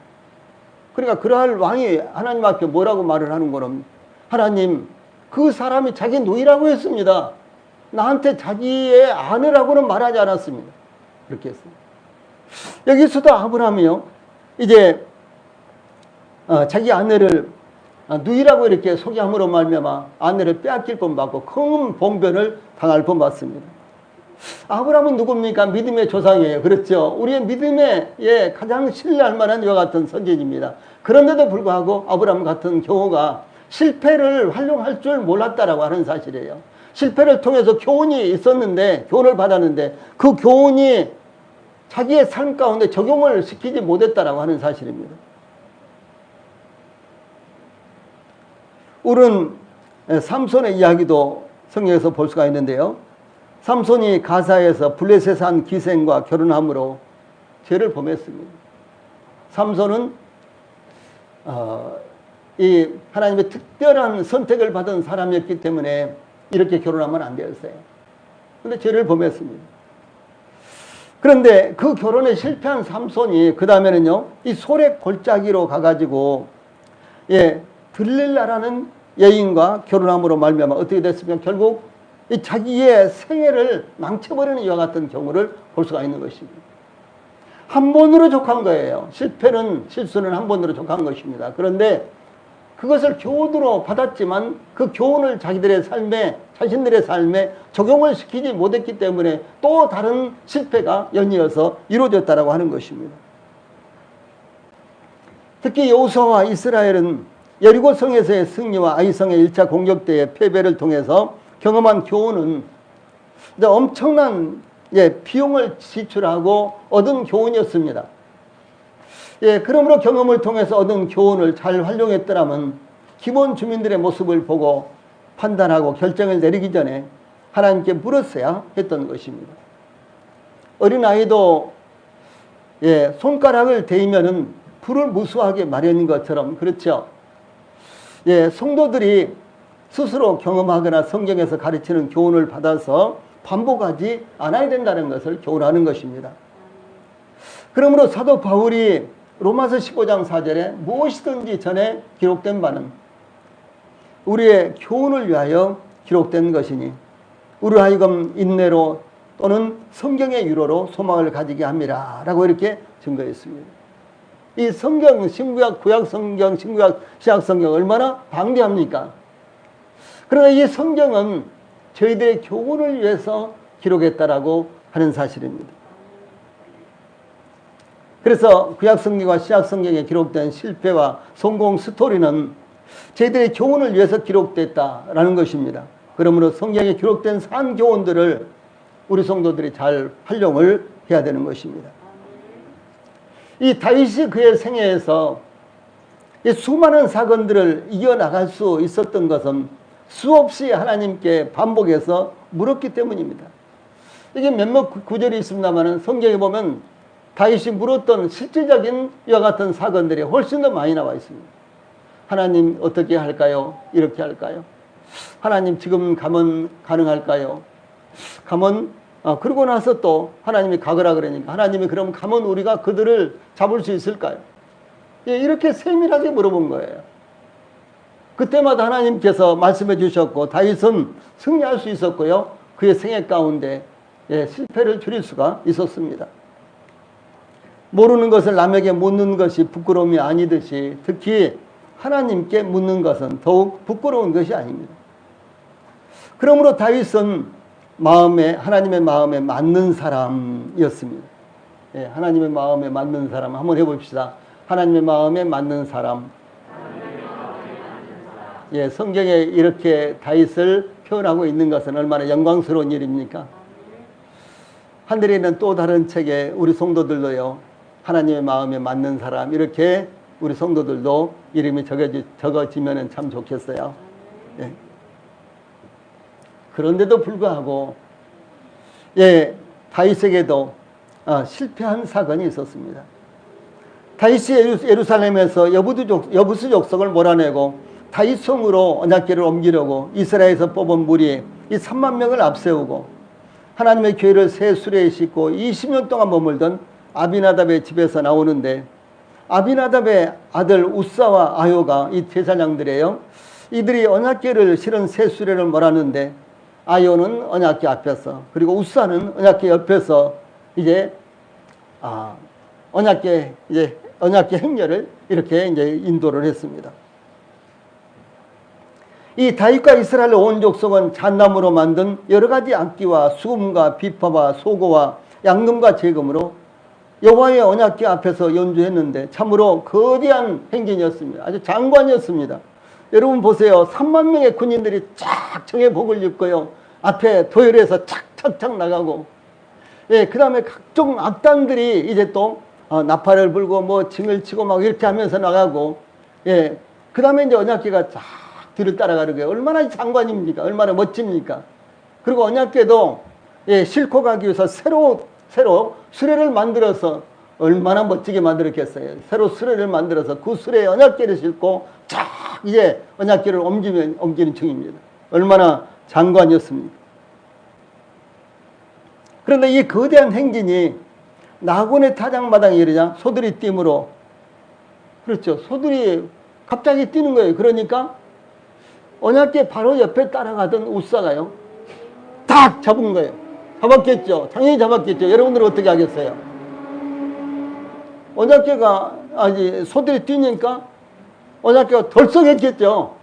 그러니까 그랄 왕이 하나님 앞에 뭐라고 말을 하는 거는, 하나님, 그 사람이 자기 누이라고 했습니다. 나한테 자기의 아내라고는 말하지 않았습니다. 이렇게 했습니다. 여기서도 아브라함이요, 이제 자기 아내를 누이라고 이렇게 소개함으로 말미암아 아내를 빼앗길 뻔받고 큰 봉변을 당할 뻔받습니다. 아브라함은 누굽니까? 믿음의 조상이에요. 그렇죠? 우리의 믿음에 가장 신뢰할 만한 이와 같은 선진입니다. 그런데도 불구하고 아브라함 같은 경우가 실패를 활용할 줄 몰랐다라고 하는 사실이에요. 실패를 통해서 교훈이 있었는데, 교훈을 받았는데 그 교훈이 자기의 삶 가운데 적용을 시키지 못했다라고 하는 사실입니다. 우리는 삼손의 이야기도 성경에서 볼 수가 있는데요. 삼손이 가사에서 블레셋 한 기생과 결혼함으로 죄를 범했습니다. 삼손은 이 하나님의 특별한 선택을 받은 사람이었기 때문에 이렇게 결혼하면 안 되었어요. 그런데 죄를 범했습니다. 그런데 그 결혼에 실패한 삼손이 그 다음에는요, 이 소래 골짜기로 가가지고 들릴라라는 여인과 결혼함으로 말미암아 어떻게 됐습니까? 결국 이 자기의 생애를 망쳐버리는 이와 같은 경우를 볼 수가 있는 것입니다. 한 번으로 족한 거예요. 실수는 한 번으로 족한 것입니다. 그런데 그것을 교훈으로 받았지만 그 교훈을 자신들의 삶에 적용을 시키지 못했기 때문에 또 다른 실패가 연이어서 이루어졌다라고 하는 것입니다. 특히 여호수아와 이스라엘은 여리고 성에서의 승리와 아이성의 1차 공격 때의 패배를 통해서 경험한 교훈은 엄청난 비용을 지출하고 얻은 교훈이었습니다. 그러므로 경험을 통해서 얻은 교훈을 잘 활용했더라면 기본 주민들의 모습을 보고 판단하고 결정을 내리기 전에 하나님께 물었어야 했던 것입니다. 어린아이도 손가락을 대이면은 불을 무수하게 마련인 것처럼, 그렇죠? 성도들이 스스로 경험하거나 성경에서 가르치는 교훈을 받아서 반복하지 않아야 된다는 것을 교훈하는 것입니다. 그러므로 사도 바울이 로마서 15장 4절에 무엇이든지 전에 기록된 바는 우리의 교훈을 위하여 기록된 것이니 우리 하여금 인내로 또는 성경의 유로로 소망을 가지게 함이라 라고 이렇게 증거했습니다. 이 성경, 신구약, 구약 성경, 신구약, 신약 성경 얼마나 방대합니까? 그러나 이 성경은 저희들의 교훈을 위해서 기록했다라고 하는 사실입니다. 그래서 구약 성경과 신약 성경에 기록된 실패와 성공 스토리는 저희들의 교훈을 위해서 기록됐다라는 것입니다. 그러므로 성경에 기록된 산 교훈들을 우리 성도들이 잘 활용을 해야 되는 것입니다. 이 다윗이 그의 생애에서 이 수많은 사건들을 이겨나갈 수 있었던 것은 수없이 하나님께 반복해서 물었기 때문입니다. 이게 몇몇 구절이 있습니다만 성경에 보면 다윗이 물었던 실질적인 이와 같은 사건들이 훨씬 더 많이 나와 있습니다. 하나님 어떻게 할까요? 이렇게 할까요? 하나님 지금 가면 가능할까요? 가면 그러고 나서 또 하나님이 가거라 그러니까 하나님이 그럼 가면 우리가 그들을 잡을 수 있을까요? 이렇게 세밀하게 물어본 거예요. 그때마다 하나님께서 말씀해 주셨고 다윗은 승리할 수 있었고요. 그의 생애 가운데 실패를 줄일 수가 있었습니다. 모르는 것을 남에게 묻는 것이 부끄러움이 아니듯이 특히 하나님께 묻는 것은 더욱 부끄러운 것이 아닙니다. 그러므로 다윗은 하나님의 마음에 맞는 사람이었습니다. 예, 하나님의 마음에 맞는 사람 한번 해봅시다. 하나님의 마음에 맞는 사람. 예, 성경에 이렇게 다윗을 표현하고 있는 것은 얼마나 영광스러운 일입니까? 하늘에 있는 또 다른 책에 우리 성도들도요, 하나님의 마음에 맞는 사람, 이렇게 우리 성도들도 이름이 적어지면 참 좋겠어요. 예. 그런데도 불구하고, 예, 다윗에게도 실패한 사건이 있었습니다. 다윗이 예루살렘에서 여부수 족속을 몰아내고 다윗성으로 언약궤를 옮기려고 이스라엘에서 뽑은 무리 이 3만 명을 앞세우고 하나님의 교회를 새 수레에 싣고 20년 동안 머물던 아비나답의 집에서 나오는데, 아비나답의 아들 우사와 아요가 이 제사장들이에요. 이들이 언약궤를 실은 새 수레를 몰았는데 아요는 언약궤 앞에서, 그리고 우사는 언약궤 옆에서 이제 언약궤 행렬을 이렇게 이제 인도를 했습니다. 이 다윗과 이스라엘 온 족속은 잣나무로 만든 여러 가지 악기와 수금과 비파와 소고와 양금과 제금으로 여호와의 언약궤 앞에서 연주했는데 참으로 거대한 행진이었습니다. 아주 장관이었습니다. 여러분 보세요. 3만 명의 군인들이 쫙 정의 복을 입고요, 앞에 도열해서 착착착 나가고, 예, 그 다음에 각종 악단들이 이제 또 나팔을 불고 뭐 징을 치고 막 이렇게 하면서 나가고, 예, 그 다음에 이제 언약궤가 쫙 뒤를 따라가는 거예요. 얼마나 장관입니까? 얼마나 멋집니까? 그리고 언약궤도, 예, 싣고 가기 위해서 새로 수레를 만들어서 얼마나 멋지게 만들었겠어요. 새로 수레를 만들어서 그 수레에 언약궤를 싣고 쫙 이제 언약궤를 옮기는 중입니다. 얼마나 장관이었습니까? 그런데 이 거대한 행진이 나곤의 타작마당에 이르자 소들이 뛰므로, 그렇죠, 소들이 갑자기 뛰는 거예요. 그러니까 언약궤 바로 옆에 따라가던 우사가요, 딱 잡은 거예요. 잡았겠죠. 당연히 잡았겠죠. 여러분들은 어떻게 하겠어요? 언약궤가 소들이 뛰니까 언약궤가 덜썩했겠죠.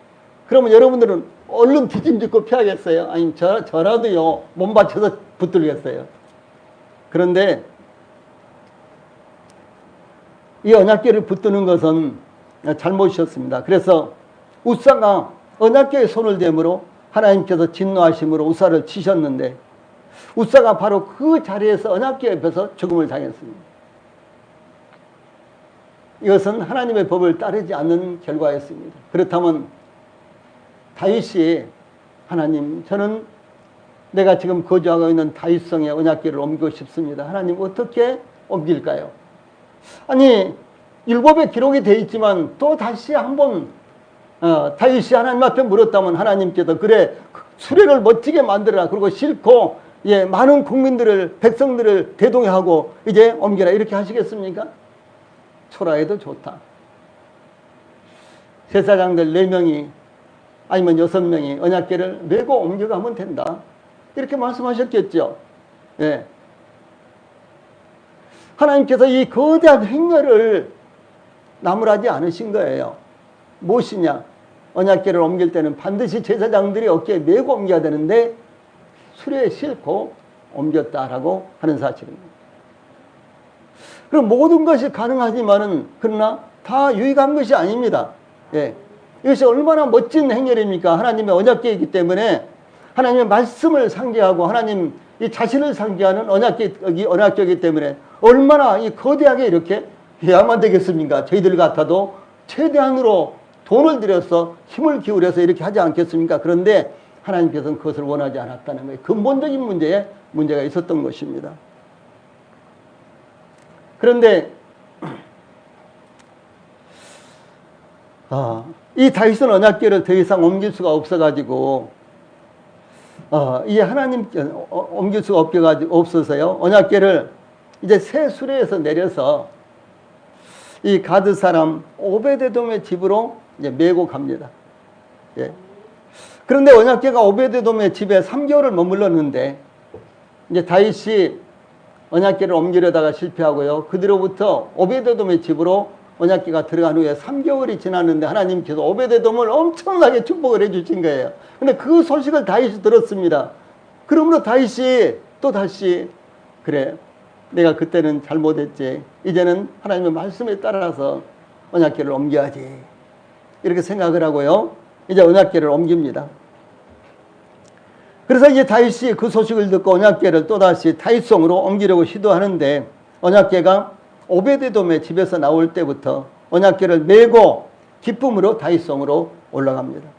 그러면 여러분들은 얼른 뒤짐짓고 피하겠어요? 아니 저라도요 몸 받쳐서 붙들겠어요. 그런데 이 언약궤를 붙드는 것은 잘못이었습니다. 그래서 우사가 언약궤에 손을 대므로 하나님께서 진노하심으로 우사를 치셨는데, 우사가 바로 그 자리에서 언약궤 옆에서 죽음을 당했습니다. 이것은 하나님의 법을 따르지 않는 결과였습니다. 그렇다면 다윗이, 하나님, 저는 내가 지금 거주하고 있는 다윗성에 언약궤를 옮기고 싶습니다. 하나님, 어떻게 옮길까요? 아니, 율법에 기록이 되어 있지만 또 다시 한번 다윗이 하나님 앞에 물었다면 하나님께서 그래, 수레를 멋지게 만들어라, 그리고 싣고, 예, 많은 국민들을, 백성들을 대동하고 이제 옮겨라, 이렇게 하시겠습니까? 초라해도 좋다. 제사장들 4명이 아니면 6명이 언약궤를 메고 옮겨가면 된다, 이렇게 말씀하셨겠죠. 예. 하나님께서 이 거대한 행렬을 나무라지 않으신 거예요. 무엇이냐? 언약궤를 옮길 때는 반드시 제사장들이 어깨에 메고 옮겨야 되는데 수레에 싣고 옮겼다라고 하는 사실입니다. 그럼 모든 것이 가능하지만은, 그러나 다 유익한 것이 아닙니다. 예. 이것이 얼마나 멋진 행렬입니까? 하나님의 언약궤이기 때문에 하나님의 말씀을 상징하고 하나님 이 자신을 상징하는 언약궤이기 때문에 얼마나 이 거대하게 이렇게 해야만 되겠습니까? 저희들 같아도 최대한으로 돈을 들여서 힘을 기울여서 이렇게 하지 않겠습니까? 그런데 하나님께서는 그것을 원하지 않았다는 거예요. 근본적인 문제가 있었던 것입니다. 그런데 이 다윗은 언약궤를 더 이상 옮길 수가 없어가지고 이제 하나님께 옮길 수가 없어서요, 언약궤를 이제 새 수레에서 내려서 이 가드 사람 오베데돔의 집으로 이제 메고 갑니다. 예. 그런데 언약궤가 오베데돔의 집에 3개월을 머물렀는데, 이제 다윗이 언약궤를 옮기려다가 실패하고요, 그 뒤로부터 오베데돔의 집으로 언약궤가 들어간 후에 3개월이 지났는데 하나님께서 오베데돔을 엄청나게 축복을 해주신 거예요. 근데 그 소식을 다윗이 들었습니다. 그러므로 다윗이 또 다시 그래, 내가 그때는 잘못했지, 이제는 하나님의 말씀에 따라서 언약궤를 옮겨야지, 이렇게 생각을 하고요, 이제 언약궤를 옮깁니다. 그래서 이제 다윗이 그 소식을 듣고 언약궤를 또다시 다윗성으로 옮기려고 시도하는데, 언약궤가 오베데돔의 집에서 나올 때부터 언약궤를 메고 기쁨으로 다윗성으로 올라갑니다.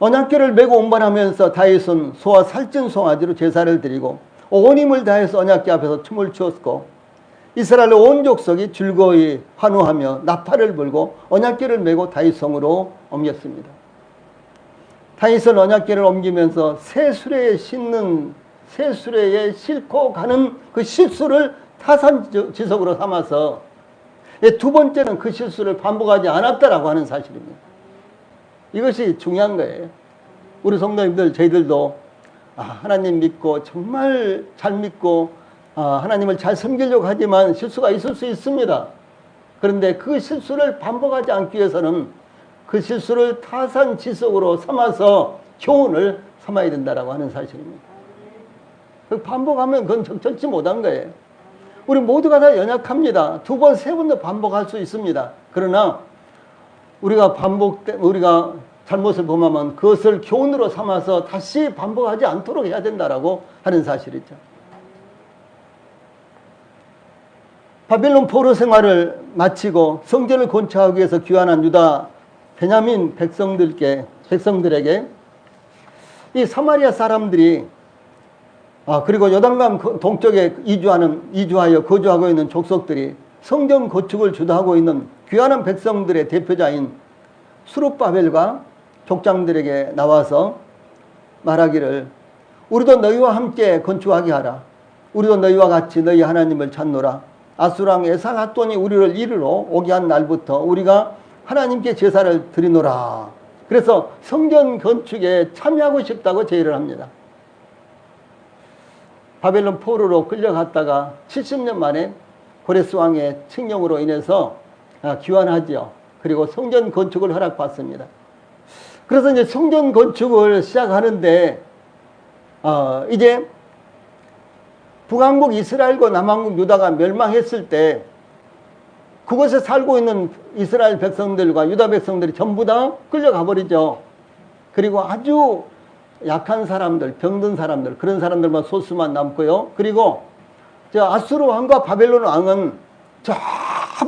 언약궤를 메고 운반하면서 다윗은 소와 살찐 송아지로 제사를 드리고 온 힘을 다해서 언약궤 앞에서 춤을 추었고, 이스라엘 온 족속이 즐거이 환호하며 나팔을 불고 언약궤를 메고 다윗성으로 옮겼습니다. 다윗은 언약궤를 옮기면서 새 수레에 싣고 가는 그 실수를 타산지석으로 삼아서 두 번째는 그 실수를 반복하지 않았다라고 하는 사실입니다. 이것이 중요한 거예요. 우리 성도님들, 저희들도 하나님 믿고 정말 잘 믿고 하나님을 잘 섬기려고 하지만 실수가 있을 수 있습니다. 그런데 그 실수를 반복하지 않기 위해서는 그 실수를 타산지석으로 삼아서 교훈을 삼아야 된다라고 하는 사실입니다. 반복하면 그건 적절치 못한 거예요. 우리 모두가 다 연약합니다. 두 번, 세 번도 반복할 수 있습니다. 그러나 우리가 잘못을 범하면 그것을 교훈으로 삼아서 다시 반복하지 않도록 해야 된다라고 하는 사실이죠. 바벨론 포로 생활을 마치고 성전을 건축하기 위해서 귀환한 유다 베냐민 백성들에게 이 사마리아 사람들이 그리고 요단강 동쪽에 이주하여 거주하고 있는 족속들이 성전 건축을 주도하고 있는 귀환한 백성들의 대표자인 스룹바벨과 족장들에게 나와서 말하기를, 우리도 너희와 함께 건축하게 하라. 우리도 너희와 같이 너희 하나님을 찾노라. 아수랑 에살핫돈이 우리를 이르러 오게 한 날부터 우리가 하나님께 제사를 드리노라. 그래서 성전 건축에 참여하고 싶다고 제의를 합니다. 바벨론 포로로 끌려갔다가 70년 만에 고레스 왕의 칙령으로 인해서 귀환하지요. 그리고 성전 건축을 허락받습니다. 그래서 이제 성전 건축을 시작하는데 이제 북왕국 이스라엘과 남왕국 유다가 멸망했을 때 그곳에 살고 있는 이스라엘 백성들과 유다 백성들이 전부 다 끌려가 버리죠. 그리고 아주 약한 사람들, 병든 사람들, 그런 사람들만 소수만 남고요. 그리고 아수르 왕과 바벨론 왕은 저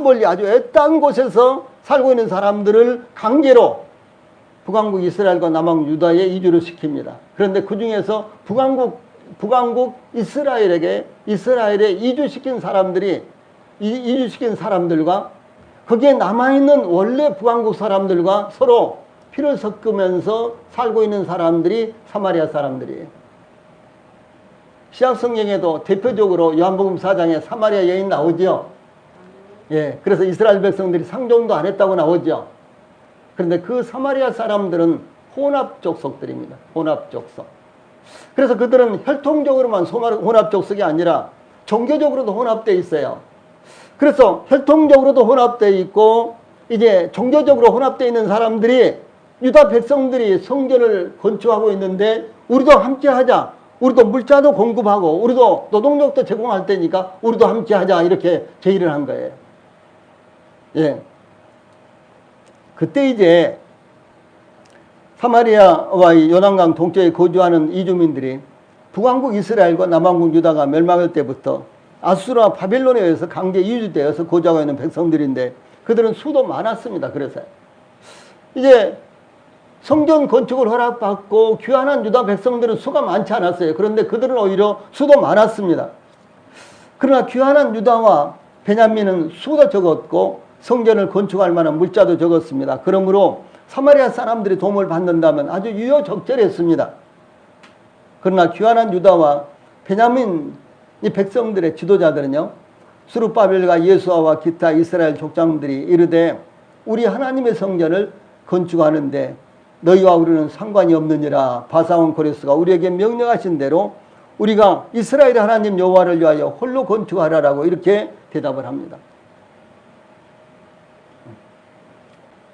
멀리 아주 애딴 곳에서 살고 있는 사람들을 강제로 북왕국 이스라엘과 남왕국 유다에 이주를 시킵니다. 그런데 그 중에서 북왕국 이스라엘에 이주시킨 사람들과 거기에 남아있는 원래 북왕국 사람들과 서로 피를 섞으면서 살고 있는 사람들이 사마리아 사람들이에요. 신약 성경에도 대표적으로 요한복음 4장에 사마리아 여인 나오죠. 예, 그래서 이스라엘 백성들이 상종도 안 했다고 나오죠. 그런데 그 사마리아 사람들은 혼합 족속들입니다. 혼합 족속. 그래서 그들은 혈통적으로만 혼합 족속이 아니라 종교적으로도 혼합되어 있어요. 그래서 혈통적으로도 혼합되어 있고 이제 종교적으로 혼합되어 있는 사람들이 유다 백성들이 성전을 건축하고 있는데 우리도 함께 하자. 우리도 물자도 공급하고 우리도 노동력도 제공할 테니까 우리도 함께 하자. 이렇게 제의를 한 거예요. 예. 그때 이제 사마리아와 요단강 동쪽에 거주하는 이주민들이 북왕국 이스라엘과 남왕국 유다가 멸망할 때부터 아수르와 바벨론에 의해서 강제 이주되어서 거주하고 있는 백성들인데 그들은 수도 많았습니다. 그래서 이제 성전 건축을 허락받고 귀환한 유다 백성들은 수가 많지 않았어요. 그런데 그들은 오히려 수도 많았습니다. 그러나 귀환한 유다와 베냐민은 수도 적었고 성전을 건축할 만한 물자도 적었습니다. 그러므로 사마리아 사람들이 도움을 받는다면 아주 유효적절했습니다. 그러나 귀환한 유다와 베냐민 이 백성들의 지도자들은요, 스룹바벨과 예수아와 기타 이스라엘 족장들이 이르되 우리 하나님의 성전을 건축하는데 너희와 우리는 상관이 없느니라. 바사온 고레스가 우리에게 명령하신 대로 우리가 이스라엘의 하나님 여호와를 위하여 홀로 건축하라라고 이렇게 대답을 합니다.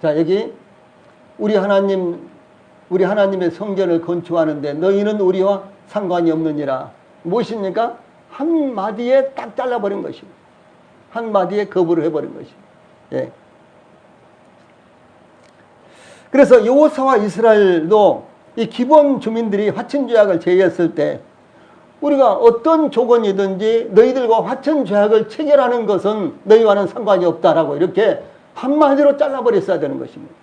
자, 여기 우리 하나님의 성전을 건축하는데 너희는 우리와 상관이 없느니라. 무엇입니까? 한마디에 딱 잘라버린 것입니다. 한마디에 거부를 해버린 것입니다. 예. 그래서 여호사와 이스라엘도 이 기본 주민들이 화친죄악을 제의했을 때 우리가 어떤 조건이든지 너희들과 화친죄악을 체결하는 것은 너희와는 상관이 없다라고 이렇게 한마디로 잘라버렸어야 되는 것입니다.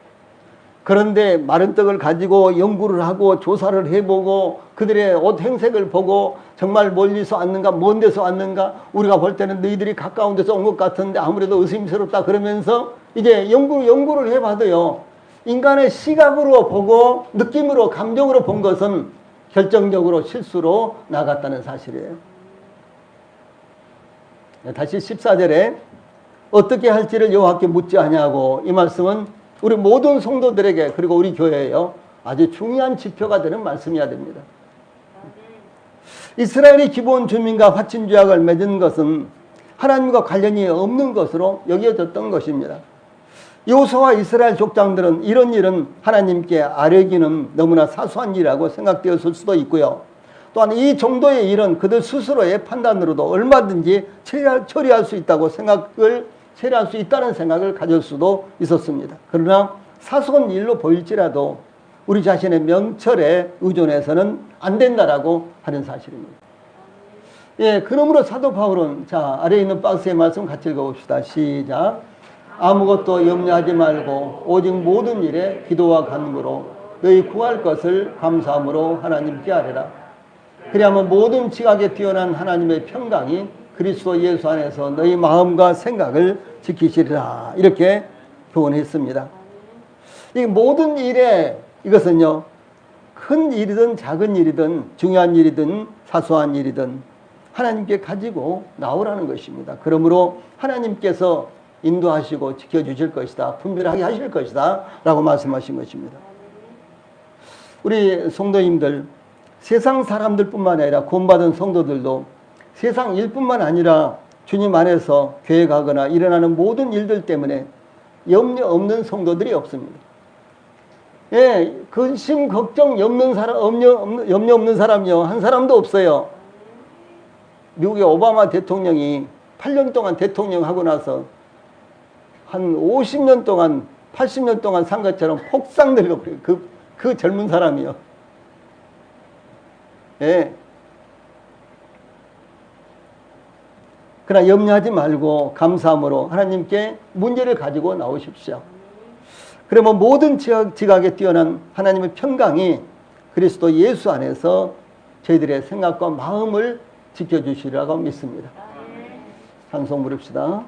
그런데 마른 떡을 가지고 연구를 하고 조사를 해보고 그들의 옷 행색을 보고 정말 멀리서 왔는가 먼 데서 왔는가 우리가 볼 때는 너희들이 가까운 데서 온 것 같은데 아무래도 의심스럽다 그러면서 이제 연구를 해봐도요, 인간의 시각으로 보고 느낌으로 감정으로 본 것은 결정적으로 실수로 나갔다는 사실이에요. 다시 14절에 어떻게 할지를 여호와께 묻지 아니하고, 이 말씀은 우리 모든 성도들에게 그리고 우리 교회에요 아주 중요한 지표가 되는 말씀이어야 됩니다. 이스라엘이 기본 주민과 화친죄악을 맺은 것은 하나님과 관련이 없는 것으로 여겨졌던 것입니다. 여호수아와 이스라엘 족장들은 이런 일은 하나님께 아뢰기는 너무나 사소한 일이라고 생각되었을 수도 있고요. 또한 이 정도의 일은 그들 스스로의 판단으로도 얼마든지 처리할 수 있다고 처리할 수 있다는 생각을 가질 수도 있었습니다. 그러나 사소한 일로 보일지라도 우리 자신의 명철에 의존해서는 안 된다라고 하는 사실입니다. 예, 그러므로 사도 바울은 자 아래에 있는 박스의 말씀 같이 읽어봅시다. 시작. 아무것도 염려하지 말고 오직 모든 일에 기도와 간구로 너희 구할 것을 감사함으로 하나님께 아뢰라. 그리하면 모든 지각에 뛰어난 하나님의 평강이 그리스도 예수 안에서 너희 마음과 생각을 지키시리라. 이렇게 교훈했습니다. 이 모든 일에 이것은요, 큰 일이든 작은 일이든 중요한 일이든 사소한 일이든 하나님께 가지고 나오라는 것입니다. 그러므로 하나님께서 인도하시고 지켜주실 것이다, 분별하게 하실 것이다 라고 말씀하신 것입니다. 우리 성도님들, 세상 사람들뿐만 아니라 구원받은 성도들도 세상 일뿐만 아니라 주님 안에서 교회 가거나 일어나는 모든 일들 때문에 염려 없는 성도들이 없습니다. 예, 근심, 걱정 염려 없는 사람이요, 한 사람도 없어요. 미국의 오바마 대통령이 8년 동안 대통령하고 나서 한 50년 동안, 80년 동안 산 것처럼 폭삭 늙어버려요. 그 젊은 사람이요. 예. 그러나 염려하지 말고 감사함으로 하나님께 문제를 가지고 나오십시오. 그러면 모든 지각에 뛰어난 하나님의 평강이 그리스도 예수 안에서 저희들의 생각과 마음을 지켜주시리라고 믿습니다. 찬송 부릅시다.